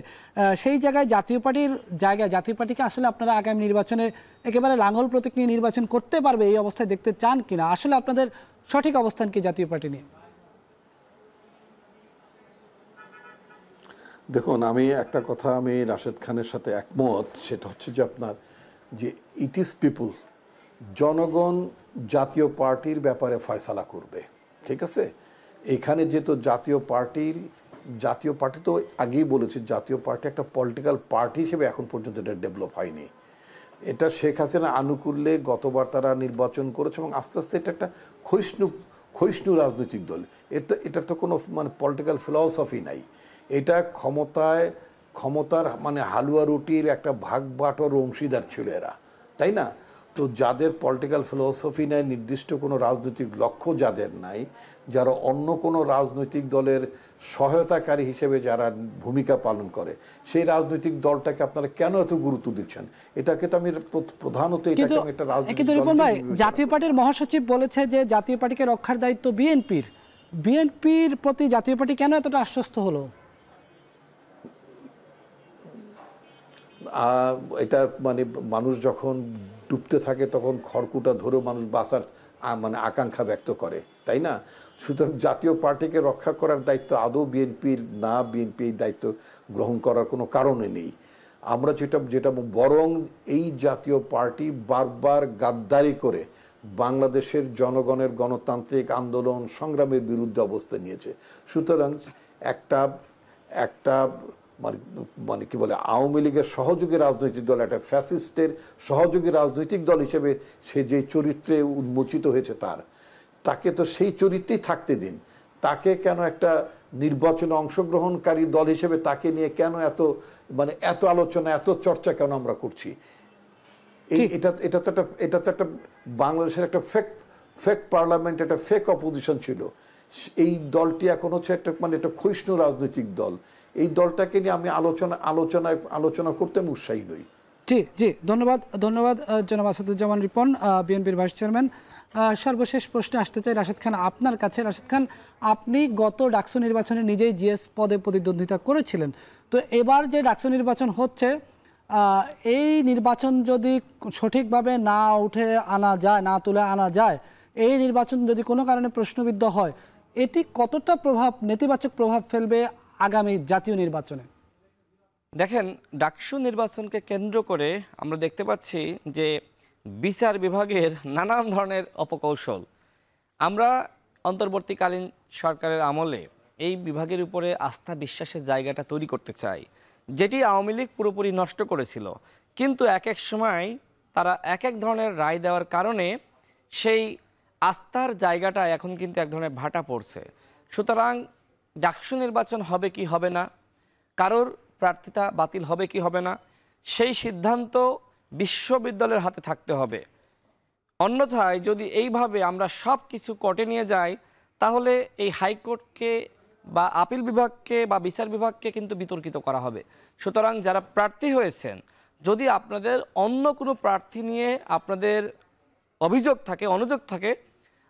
সেই জায়গায় জাতীয় পার্টিকে আসলে আপনারা আগামী নির্বাচনে একেবারে লাঙ্গল প্রতীক নিয়ে নির্বাচন করতে পারবে এই অবস্থায় দেখতে চান কিনা? আসলে আপনাদের সঠিক অবস্থান কি জাতীয় পার্টি নিয়ে? দেখুন, আমি একটা কথা আমি রাশেদ খানের সাথে একমত, সেটা হচ্ছে যে আপনার যে ইট ইজ পিপুল, জনগণ জাতীয় পার্টির ব্যাপারে ফয়সালা করবে, ঠিক আছে? এখানে যেহেতু জাতীয় পার্টি তো আগেই বলেছি, জাতীয় পার্টি একটা পলিটিক্যাল পার্টি হিসেবে এখন পর্যন্ত এটা ডেভেলপ হয়নি। এটা শেখ হাসিনা আনুকূল্যে গতবার তারা নির্বাচন করেছে এবং আস্তে আস্তে এটা একটা ক্ষয়িষ্ণু রাজনৈতিক দল। এটার তো কোনো মানে পলিটিক্যাল ফিলসফি নাই। এটা ক্ষমতার মানে হালুয়া রুটির একটা ভাগ বাটোর অংশীদার ছিল এরা, তাই না? তো যাদের পলিটিক্যাল ফিলসফি নাই, নির্দিষ্ট কোনো রাজনৈতিক লক্ষ্য যাদের নাই, যারা অন্য কোনো রাজনৈতিক দলের সহায়তাকারী হিসেবে যারা ভূমিকা পালন করে, সেই রাজনৈতিক দলটাকে আপনারা কেন এত গুরুত্ব দিচ্ছেন? এটাকে তো আমি প্রধানত একটা রাজনৈতিক দল। জাতীয় পার্টির মহাসচিব বলেছে যে জাতীয় পার্টিকে রক্ষার দায়িত্ব বিএনপির প্রতি জাতীয় পার্টি কেন এতটা আশ্বস্ত হলো? এটা মানে মানুষ যখন ডুবতে থাকে তখন খড়কুটা ধরেও মানুষ বাঁচার মানে আকাঙ্ক্ষা ব্যক্ত করে, তাই না? সুতরাং জাতীয় পার্টিকে রক্ষা করার দায়িত্ব আদৌ বিএনপির না, বিএনপি এই দায়িত্ব গ্রহণ করার কোনো কারণে নেই। আমরা যেটা বরং এই জাতীয় পার্টি বারবার গাদ্দারি করে বাংলাদেশের জনগণের গণতান্ত্রিক আন্দোলন সংগ্রামের বিরুদ্ধে অবস্থান নিয়েছে। সুতরাং একটা মানে কি বলে, আওয়ামী লীগের সহযোগী রাজনৈতিক দল, একটা ফ্যাসিস্টের সহযোগী রাজনৈতিক দল হিসেবে সে যে চরিত্রে উন্মোচিত হয়েছে তাকে তো সেই চরিত্রেই থাকতে দিন। তাকে কেন একটা নির্বাচনে অংশগ্রহণকারী দল হিসেবে তাকে নিয়ে কেন এত আলোচনা, এত চর্চা কেন আমরা করছি? এটা তো একটা বাংলাদেশের একটা ফেক পার্লামেন্ট, একটা ফেক অপোজিশন ছিল। এই দলটি এখন হচ্ছে একটা ক্ষয়িষ্ণু রাজনৈতিক দল। এই দলটাকে নিয়ে আমি আলোচনা করতে আমি উৎসাহী নই। জি, ধন্যবাদ জনাব আসাদুজ্জামান রিপন, বিএনপির ভাইস চেয়ারম্যান। সর্বশেষ প্রশ্নে আসতে চাই রাশেদ খান আপনার কাছে। রাশেদ খান, আপনি গত ডাকসু নির্বাচনে নিজেই জিএস পদে প্রতিদ্বন্দ্বিতা করেছিলেন। তো এবার যে ডাকসু নির্বাচন হচ্ছে, এই নির্বাচন যদি সঠিকভাবে না তুলে আনা যায়, এই নির্বাচন যদি কোনো কারণে প্রশ্নবিদ্ধ হয়, এটি কতটা নেতিবাচক প্রভাব ফেলবে আগামী জাতীয় নির্বাচনে? দেখেন, ডাকসু নির্বাচনকে কেন্দ্র করে আমরা দেখতে পাচ্ছি যে বিচার বিভাগের নানান ধরনের অপকৌশল। আমরা অন্তর্বর্তীকালীন সরকারের আমলে এই বিভাগের উপরে আস্থা বিশ্বাসের জায়গাটা তৈরি করতে চাই, যেটি আওয়ামী লীগ পুরোপুরি নষ্ট করেছিল। কিন্তু এক সময় তারা এক ধরনের রায় দেওয়ার কারণে সেই আস্থার জায়গাটা এখন কিন্তু এক ধরনের ভাটা পড়ছে। সুতরাং ডাকসু নির্বাচন হবে কি হবে না, কারোর প্রার্থিতা বাতিল হবে কি হবে না, সেই সিদ্ধান্ত বিশ্ববিদ্যালয়ের হাতে থাকতে হবে। অন্যথায় যদি এইভাবে আমরা সব কিছু কোর্টে নিয়ে যাই, তাহলে এই হাইকোর্টকে বা আপিল বিভাগকে বা বিচার বিভাগকে কিন্তু বিতর্কিত করা হবে। সুতরাং যারা প্রার্থী হয়েছেন, যদি আপনাদের অন্য কোনো প্রার্থী নিয়ে আপনাদের অভিযোগ থাকে, অনুযোগ থাকে,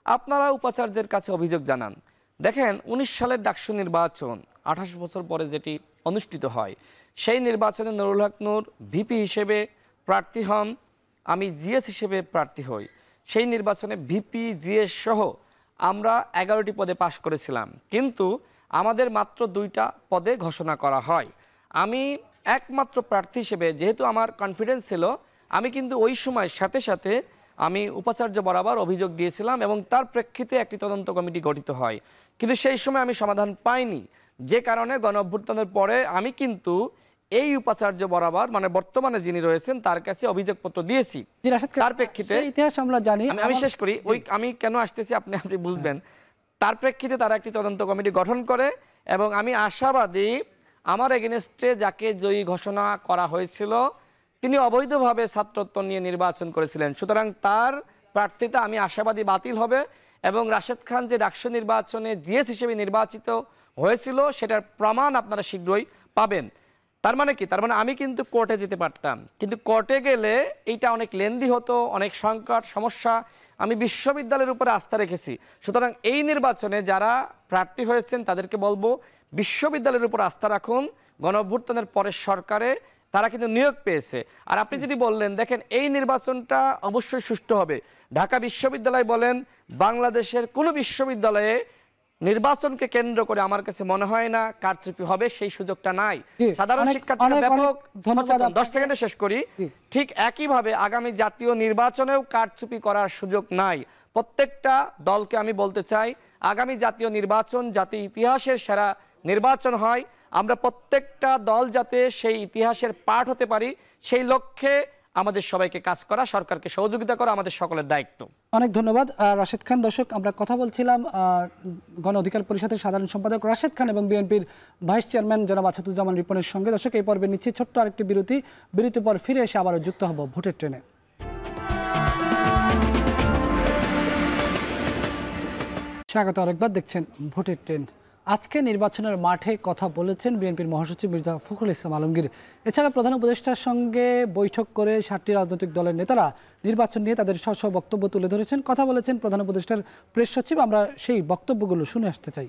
আপনারা উপাচার্যের কাছে অভিযোগ জানান। দেখেন, 19 সালের ডাকসু নির্বাচন 28 বছর পরে যেটি অনুষ্ঠিত হয়, সেই নির্বাচনে নুরুল হক নূর ভিপি হিসেবে প্রার্থী হন, আমি জিএস হিসেবে প্রার্থী হই। সেই নির্বাচনে ভিপি জিএস সহ আমরা 11টি পদে পাশ করেছিলাম, কিন্তু আমাদের মাত্র 2টা পদে ঘোষণা করা হয়। আমি একমাত্র প্রার্থী হিসেবে, যেহেতু আমার কনফিডেন্স ছিল, আমি কিন্তু ওই সময় সাথে সাথে আমি উপাচার্য বরাবর অভিযোগ দিয়েছিলাম এবং তার প্রেক্ষিতে একটি তদন্ত কমিটি গঠিত হয়। কিন্তু সেই সময় আমি সমাধান পাইনি, যে কারণে গণ অভ্যুত্থানের পরে আমি কিন্তু এই উপাচার্য বরাবর, মানে বর্তমানে যিনি রয়েছেন, তার কাছে অভিযোগপত্র দিয়েছি। তার প্রেক্ষিতে ইতিহাস আমরা জানি। আমি শেষ করি, আমি কেন আসতেছি আপনি বুঝবেন। তার প্রেক্ষিতে তারা একটি তদন্ত কমিটি গঠন করে এবং আমি আশাবাদী আমার এগেনস্টে যাকে জয়ী ঘোষণা করা হয়েছিল তিনি অবৈধভাবে ছাত্রত্ব নিয়ে নির্বাচন করেছিলেন, সুতরাং তার প্রার্থিতা আমি আশাবাদী বাতিল হবে এবং রাশেদ খান যে ডাকসু নির্বাচনে জিএস হিসেবে নির্বাচিত হয়েছিল সেটার প্রমাণ আপনারা শীঘ্রই পাবেন। তার মানে কি? তার মানে আমি কিন্তু কোর্টে যেতে পারতাম, কিন্তু কোর্টে গেলে এইটা অনেক লেন্দি হতো, অনেক সংকট সমস্যা। আমি বিশ্ববিদ্যালয়ের উপরে আস্থা রেখেছি, সুতরাং এই নির্বাচনে যারা প্রার্থী হয়েছেন তাদেরকে বলবো বিশ্ববিদ্যালয়ের উপর আস্থা রাখুন। গণ অভ্যুত্থানের পরের সরকারে তারা কিন্তু নিয়োগ পেয়েছে। আর আপনি যদি বললেন, দেখেন এই নির্বাচনটা অবশ্যই সুষ্ঠু হবে। ঢাকা বিশ্ববিদ্যালয় বলেন, বাংলাদেশের কোনো বিশ্ববিদ্যালয়ে নির্বাচনকে কেন্দ্র করে আমার কাছে মনে হয় না কারচুপি হবে, সেই সুযোগটা নাই। সাধারণ শিক্ষার্থীরা ব্যাপক সচেতন। 10 সেকেন্ডে শেষ করি। ঠিক একইভাবে আগামী জাতীয় নির্বাচনেও কারচুপি করার সুযোগ নাই। প্রত্যেকটা দলকে আমি বলতে চাই, আগামী জাতীয় নির্বাচন যাতে ইতিহাসের সেরা নির্বাচন হয়, আমরা প্রত্যেকটা দল যাতে সেই ইতিহাসের পাঠ হতে পারি, সেই লক্ষ্যে আমাদের সবাইকে কাজ করা, সরকারকে সহযোগিতা করা আমাদের সকলের দায়িত্ব। অনেক ধন্যবাদ রাশেদ খান। দর্শক, আমরা কথা বলছিলাম গণ অধিকার পরিষদের সাধারণ সম্পাদক রাশেদ খান এবং বিএনপির ভাইস চেয়ারম্যান জনাব আসাদুজ্জামান রিপনের সঙ্গে। দর্শক, এই পর্বে নিচ্ছে ছোট্ট আরেকটি বিরতির পর ফিরে এসে আবারও যুক্ত হব ভোটের ট্রেনে। স্বাগত আরেকবার, দেখছেন ভোটের ট্রেন। আজকে নির্বাচনের মাঠে কথা বলেছেন বিএনপির মহাসচিব মির্জা ফখরুল ইসলাম আলমগীর। এছাড়া প্রধান উপদেষ্টার সঙ্গে বৈঠক করে 7টি রাজনৈতিক দলের নেতারা নির্বাচন নিয়ে তাদের স্ব বক্তব্য তুলে ধরেছেন, কথা বলেছেন প্রধান উপদেষ্টার প্রেস সচিব। আমরা সেই বক্তব্যগুলো শুনে আসতে চাই।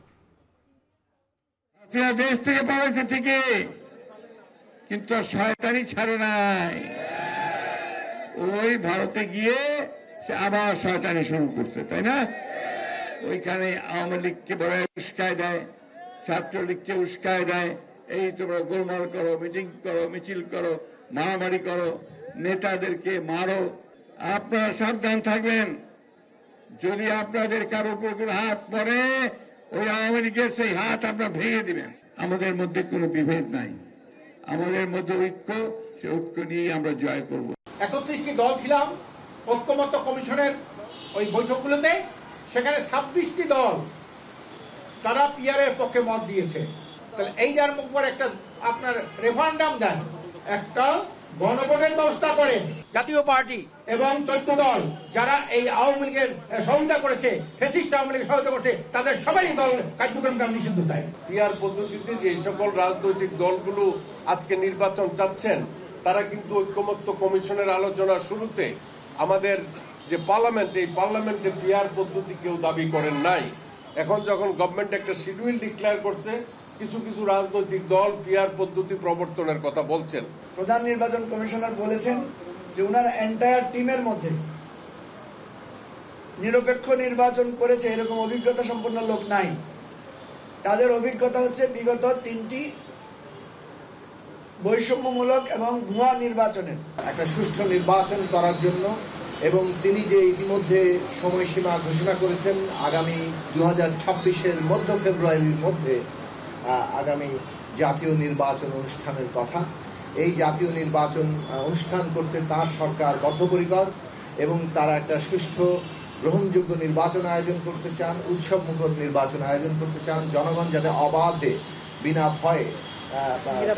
দেশ থেকে পালাইছে ঠিকই, কিন্তু শয়তানি ছাড়ে নাই। ওই ভারতে গিয়ে সে আবার শয়তানি শুরু করছে, তাই না? ওইখানে আওয়ামী লীগকে বড় উস্কায় দেয়, ছাত্রলীগকে উস্কায় দেয়, এই তোমরা গোলমাল করো, মিটিং করো, মিছিল করো, মারামারি করো, নেতাদেরকে মারো। আপনারা সাবধান থাকবেন, যদি আপনাদের কারো উপর কোনো হাত পড়ে, ওই আওয়ামী লীগের সেই হাত আপনারা ভেঙে দিবেন। আমাদের মধ্যে কোনো বিভেদ নাই, আমাদের মধ্যে ঐক্য, সে ঐক্য নিয়ে আমরা জয় করব। 31টি দল ছিলাম ঐক্যমত্য কমিশনের ওই বৈঠকগুলোতে, সেখানে 26টি দল তারা পিআরের পক্ষে মত দিয়েছে। তাহলে এইটার উপর একটা আপনার রেফারেন্ডাম দেন, একটা গণভোটের ব্যবস্থা করেন। জাতীয় পার্টি এবং 14 দল যারা এই আওয়ামী লীগের সহযোগিতা করেছে, ফ্যাসিস্ট আওয়ামী লীগের সহযোগিতা করেছে, তাদের সবাই দল কার্যক্রমটা নিষিদ্ধ চায়। পিআর পদ্ধতিতে যে সকল রাজনৈতিক দলগুলো আজকে নির্বাচন চাচ্ছেন, তারা কিন্তু ঐক্যমত্য কমিশনের আলোচনার শুরুতে আমাদের যে পার্লামেন্ট, এই পার্লামেন্টে পিআর পদ্ধতি কেউ দাবি করেন নাই। এখন যখন গভর্নমেন্ট একটা শিডিউল ডিক্লেয়ার করছে, কিছু কিছু রাজনৈতিক দল পিআর পদ্ধতি প্রবর্তনের কথা বলছেন। প্রধান নির্বাচন কমিশনার বলেছেন যে উনার এন্টায়ার টিমের মধ্যে নিরপেক্ষ নির্বাচন করেছে এরকম অভিজ্ঞতা সম্পন্ন লোক নাই। তাদের অভিজ্ঞতা হচ্ছে বিগত 3টি বৈষম্যমূলক এবং ভুয়া নির্বাচনের। একটা সুষ্ঠু নির্বাচন করার জন্য, এবং তিনি যে ইতিমধ্যে সময়সীমা ঘোষণা করেছেন আগামী 2026-এর মধ্য ফেব্রুয়ারির মধ্যে আগামী জাতীয় নির্বাচন অনুষ্ঠানের কথা। এই জাতীয় নির্বাচন অনুষ্ঠান করতে তার সরকার বদ্ধপরিকর এবং তারা একটা সুষ্ঠু গ্রহণযোগ্য নির্বাচন আয়োজন করতে চান, উৎসবমুখর নির্বাচন আয়োজন করতে চান। জনগণ যাতে অবাধে বিনা ভয়ে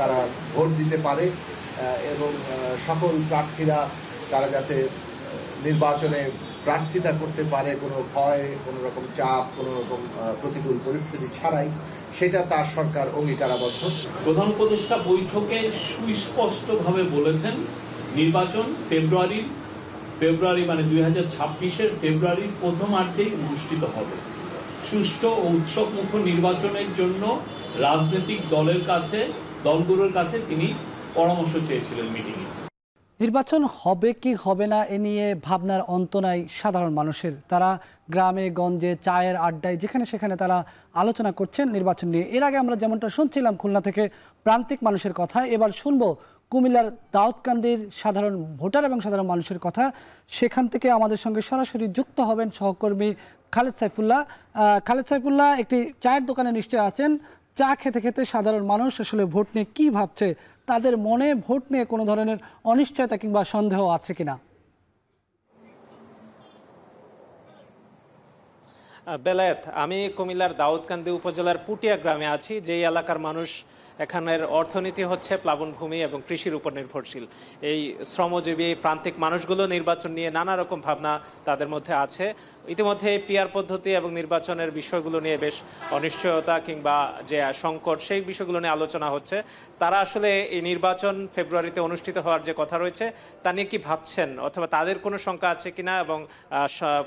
তারা ভোট দিতে পারে এবং সকল প্রার্থীরা তারা যাতে নির্বাচনে প্রার্থিতা করতে পারে কোনো ভয়, কোনো রকম চাপ, কোনো রকম প্রতিকূল পরিস্থিতি ছাড়াই, সেটা তার সরকার অঙ্গীকারাবদ্ধ। প্রধান উপদেষ্টা বৈঠকে সুস্পষ্টভাবে বলেছেন নির্বাচন ফেব্রুয়ারি মানে 2026-এর ফেব্রুয়ারির প্রথমার্ধেই অনুষ্ঠিত হবে। সুষ্ঠু ও উৎসবমুখর নির্বাচনের জন্য রাজনৈতিক দলগুলোর কাছে তিনি পরামর্শ চেয়েছিলেন মিটিংয়ে। নির্বাচন হবে কি হবে না এ নিয়ে ভাবনার অন্ত নাই সাধারণ মানুষের। তারা গ্রামে গঞ্জে চায়ের আড্ডায় যেখানে সেখানে তারা আলোচনা করছেন নির্বাচন নিয়ে। এর আগে আমরা যেমনটা শুনছিলাম খুলনা থেকে প্রান্তিক মানুষের কথা, এবার শুনবো কুমিল্লার দাউদকান্দির সাধারণ ভোটার এবং সাধারণ মানুষের কথা। সেখান থেকে আমাদের সঙ্গে সরাসরি যুক্ত হবেন সহকর্মী খালেদ সাইফুল্লাহ। খালেদ সাইফুল্লাহ, একটি চায়ের দোকানে নিশ্চয় আছেন। চা খেতে খেতে সাধারণ মানুষ আসলে ভোট নিয়ে কী ভাবছে, তাদের মনে ভোট নিয়ে কোনো ধরনের অনিশ্চয়তা কিংবা সন্দেহ আছে কিনা? বেলায়েত, আমি কুমিল্লার দাউদকান্দি উপজেলার পুটিয়া গ্রামে আছি। যেই এলাকার মানুষ, এখানের অর্থনীতি হচ্ছে প্লাবনভূমি এবং কৃষির উপর নির্ভরশীল। এই শ্রমজীবী প্রান্তিক মানুষগুলো নির্বাচন নিয়ে নানা রকম ভাবনা তাদের মধ্যে আছে। ইতিমধ্যে পিআর পদ্ধতি এবং নির্বাচনের বিষয়গুলো নিয়ে বেশ অনিশ্চয়তা কিংবা যে সংকট, সেই বিষয়গুলো নিয়ে আলোচনা হচ্ছে। তারা আসলে এই নির্বাচন ফেব্রুয়ারিতে অনুষ্ঠিত হওয়ার যে কথা রয়েছে তা নিয়ে কি ভাবছেন, অথবা তাদের কোনো শঙ্কা আছে কিনা এবং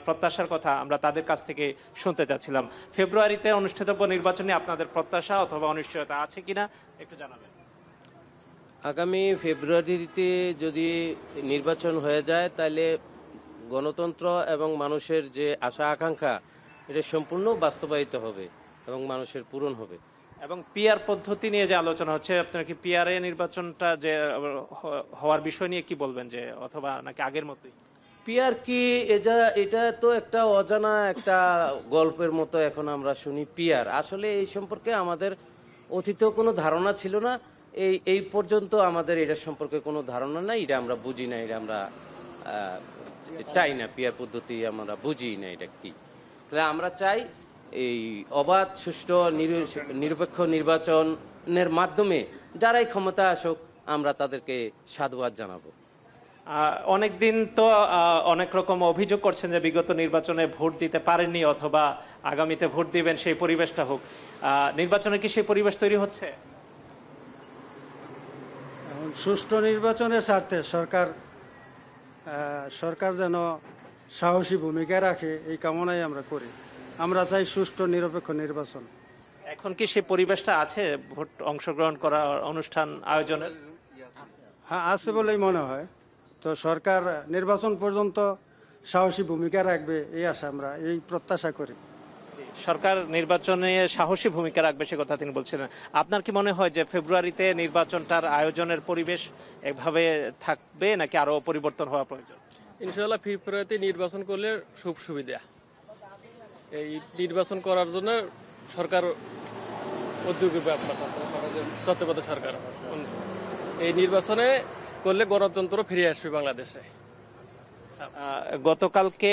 প্রত্যাশার কথা আমরা তাদের কাছ থেকে শুনতে চাচ্ছিলাম। ফেব্রুয়ারিতে অনুষ্ঠিতব্য নির্বাচন নিয়ে আপনাদের প্রত্যাশা অথবা অনিশ্চয়তা আছে কিনা একটু জানাবেন। আগামী ফেব্রুয়ারিতে যদি নির্বাচন হয়ে যায় তাহলে গণতন্ত্র এবং মানুষের যে আশা আকাঙ্ক্ষা এটা সম্পূর্ণ বাস্তবায়িত হবে এবং মানুষের পূরণ হবে। এবং পিআর পদ্ধতি নিয়ে যে আলোচনা হচ্ছে, আপনার কি পিআরএ নির্বাচনটা যে হওয়ার বিষয় নিয়ে কি বলবেন, যে অথবা নাকি আগের মতোই? পিআর কি এটা তো একটা অজানা একটা গল্পের মতো এখন আমরা শুনি। পিআর আসলে এই সম্পর্কে আমাদের অতীতেও কোনো ধারণা ছিল না। এই পর্যন্ত আমাদের এটার সম্পর্কে কোনো ধারণা নাই, এটা আমরা বুঝি না, এটা আমরা চাই না। পিআর পদ্ধতি আমরা বুঝি না এটা কি। তাহলে আমরা চাই এই অবাধ সুষ্ঠু নিরপেক্ষ নির্বাচনের মাধ্যমে যারাই ক্ষমতা আসুক আমরা তাদেরকে সাধুবাদ জানাবো। অনেকদিন তো অনেক রকম অভিযোগ করছেন যে বিগত নির্বাচনে ভোট দিতে পারেননি অথবা আগামীতে ভোট দিবেন, সেই পরিবেশটা হোক। নির্বাচনে কি সেই পরিবেশ তৈরি হচ্ছে? সুষ্ঠু নির্বাচনের স্বার্থে সরকার যেন সাহসী ভূমিকা রাখে এই কামনাই আমরা করি। আমরা চাই সুষ্ঠু নিরপেক্ষ নির্বাচন। এখন কি সেই পরিবেশটা আছে ভোট অংশগ্রহণ করা, অনুষ্ঠান আয়োজনের? হ্যাঁ, আছে বলেই মনে হয়। তো সরকার নির্বাচন পর্যন্ত সাহসী ভূমিকা রাখবে এই আশা আমরা, এই প্রত্যাশা করি। সরকার নির্বাচনে সাহসী ভূমিকা রাখবে সে কথা তিনি বলছিলেন। আপনার কি মনে হয় যে ফেব্রুয়ারিতে নির্বাচনটার আয়োজনের পরিবেশ এভাবে থাকবে নাকি আরো পরিবর্তন হওয়া প্রয়োজন? ইনশাআল্লাহ ফেব্রুয়ারিতে নির্বাচন করলে খুব সুবিধা। এই নির্বাচন করার জন্য সরকার উদ্যোগী তত্ত্বাবধায়ক সরকার এই নির্বাচনে করলে গণতন্ত্র ফিরে আসবে বাংলাদেশে। গতকালকে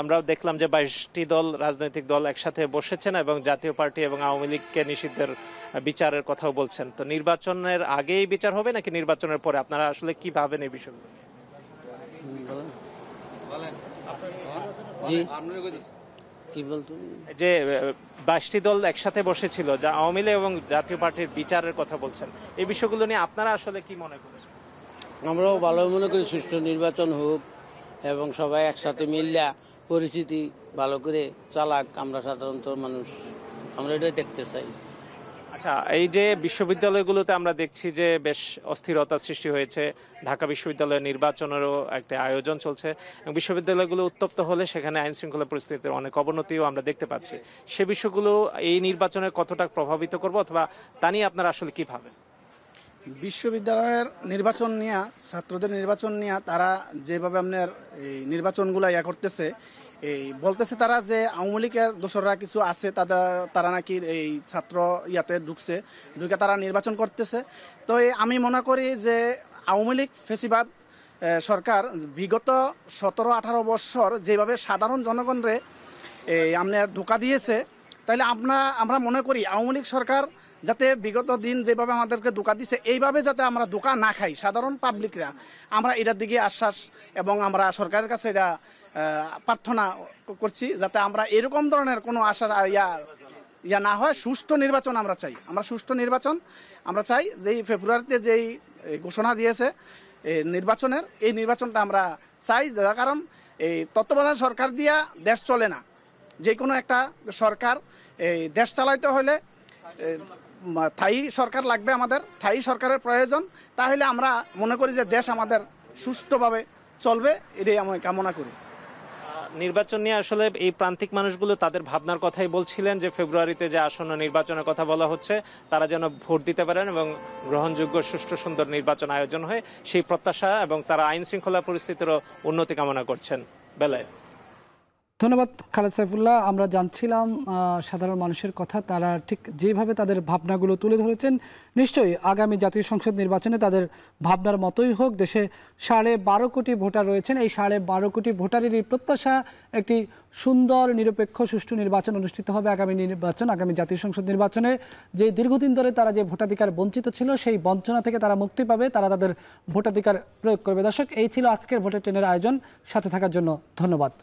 আমরা দেখলাম যে 22টি দল, রাজনৈতিক দল একসাথে বসেছেন এবং জাতীয় পার্টি এবং আওয়ামী লীগকে নিষিদ্ধের বিচারের কথাও বলছেন। তো নির্বাচনের আগেই বিচার হবে নাকি নির্বাচনের পরে? আপনারা আসলে কি ভাবেন এই বিষয়গুলো? যে 22টি দল একসাথে বসেছিল, যা আওয়ামী লীগ এবং জাতীয় পার্টির বিচারের কথা বলছেন, এই বিষয়গুলো নিয়ে আপনারা আসলে কি মনে করেন? আমরাও ভালো মনে করি সুষ্ঠু নির্বাচন হোক এবং সবাই একসাথে মিল্লা পরিস্থিতি ভালো করে চালাক। আমরা সাধারণত মানুষ, আমরা এটাই দেখতে চাই। আচ্ছা, এই যে বিশ্ববিদ্যালয়গুলোতে আমরা দেখছি যে বেশ অস্থিরতা সৃষ্টি হয়েছে, ঢাকা বিশ্ববিদ্যালয়ের নির্বাচনেরও একটা আয়োজন চলছে এবং বিশ্ববিদ্যালয়গুলো উত্তপ্ত হলে সেখানে আইন শৃঙ্খলা পরিস্থিতির অনেক অবনতিও আমরা দেখতে পাচ্ছি। সে বিষয়গুলো এই নির্বাচনে কতটা প্রভাবিত করবে অথবা তা নিয়ে আপনারা আসলে কি ভাবেন? বিশ্ববিদ্যালয়ের নির্বাচন নিয়ে, ছাত্রদের নির্বাচন নিয়ে তারা যেভাবে আপনার এই নির্বাচনগুলো করতেছে, এই বলতেছে তারা যে আওয়ামী লীগের দোসররা কিছু আছে, তারা নাকি এই ছাত্র ঢুকে তারা নির্বাচন করতেছে। তো আমি মনে করি যে আওয়ামী লীগ ফেসিবাদ সরকার বিগত 17-18 বছর যেভাবে সাধারণ জনগণরে আপনার ধোঁকা দিয়েছে, তাইলে আমরা মনে করি আওয়ামী লীগ সরকার যাতে বিগত দিন যেভাবে আমাদেরকে ধোঁকা দিছে এইভাবে যাতে আমরা ধোঁকা না খাই সাধারণ পাবলিকরা, আমরা এটার দিকে আশ্বাস এবং আমরা সরকারের কাছে এটা প্রার্থনা করছি যাতে আমরা এরকম ধরনের কোনো আশা ইয়া না হয়। সুষ্ঠু নির্বাচন আমরা চাই। আমরা সুষ্ঠু নির্বাচন আমরা চাই। যেই ফেব্রুয়ারিতে যেই ঘোষণা দিয়েছে নির্বাচনের, এই নির্বাচনটা আমরা চাই। যার কারণ এই তত্ত্বাবধায়ক সরকার দিয়া দেশ চলে না। যে কোনো একটা সরকার এই দেশ চালাইতে হলে স্থায়ী সরকার লাগবে, আমাদের স্থায়ী সরকারের প্রয়োজন। তাহলে আমরা মনে করি যে দেশ আমাদের সুষ্ঠুভাবে চলবে, এটাই আমি কামনা করি। নির্বাচন নিয়ে আসলে এই প্রান্তিক মানুষগুলো তাদের ভাবনার কথাই বলছিলেন যে ফেব্রুয়ারিতে যে আসন্ন নির্বাচনের কথা বলা হচ্ছে তারা যেন ভোট দিতে পারেন এবং গ্রহণযোগ্য সুষ্ঠু সুন্দর নির্বাচন আয়োজন হয় সেই প্রত্যাশা, এবং তারা আইন শৃঙ্খলা পরিস্থিতিরও উন্নতি কামনা করছেন। বেলায় ধন্যবাদ খালেদ সাইফুল্লাহ। আমরা জানছিলাম সাধারণ মানুষের কথা, তারা ঠিক যেভাবে তাদের ভাবনাগুলো তুলে ধরেছেন, নিশ্চয়ই আগামী জাতীয় সংসদ নির্বাচনে তাদের ভাবনার মতোই হোক। দেশে 12.5 কোটি ভোটার রয়েছেন, এই 12.5 কোটি ভোটারেরই প্রত্যাশা একটি সুন্দর নিরপেক্ষ সুষ্ঠু নির্বাচন অনুষ্ঠিত হবে। আগামী জাতীয় সংসদ নির্বাচনে যে দীর্ঘদিন ধরে তারা যে ভোটাধিকার বঞ্চিত ছিল, সেই বঞ্চনা থেকে তারা মুক্তি পাবে, তারা তাদের ভোটাধিকার প্রয়োগ করবে। দর্শক, এই ছিল আজকের ভোটের ট্রেনের আয়োজন। সাথে থাকার জন্য ধন্যবাদ।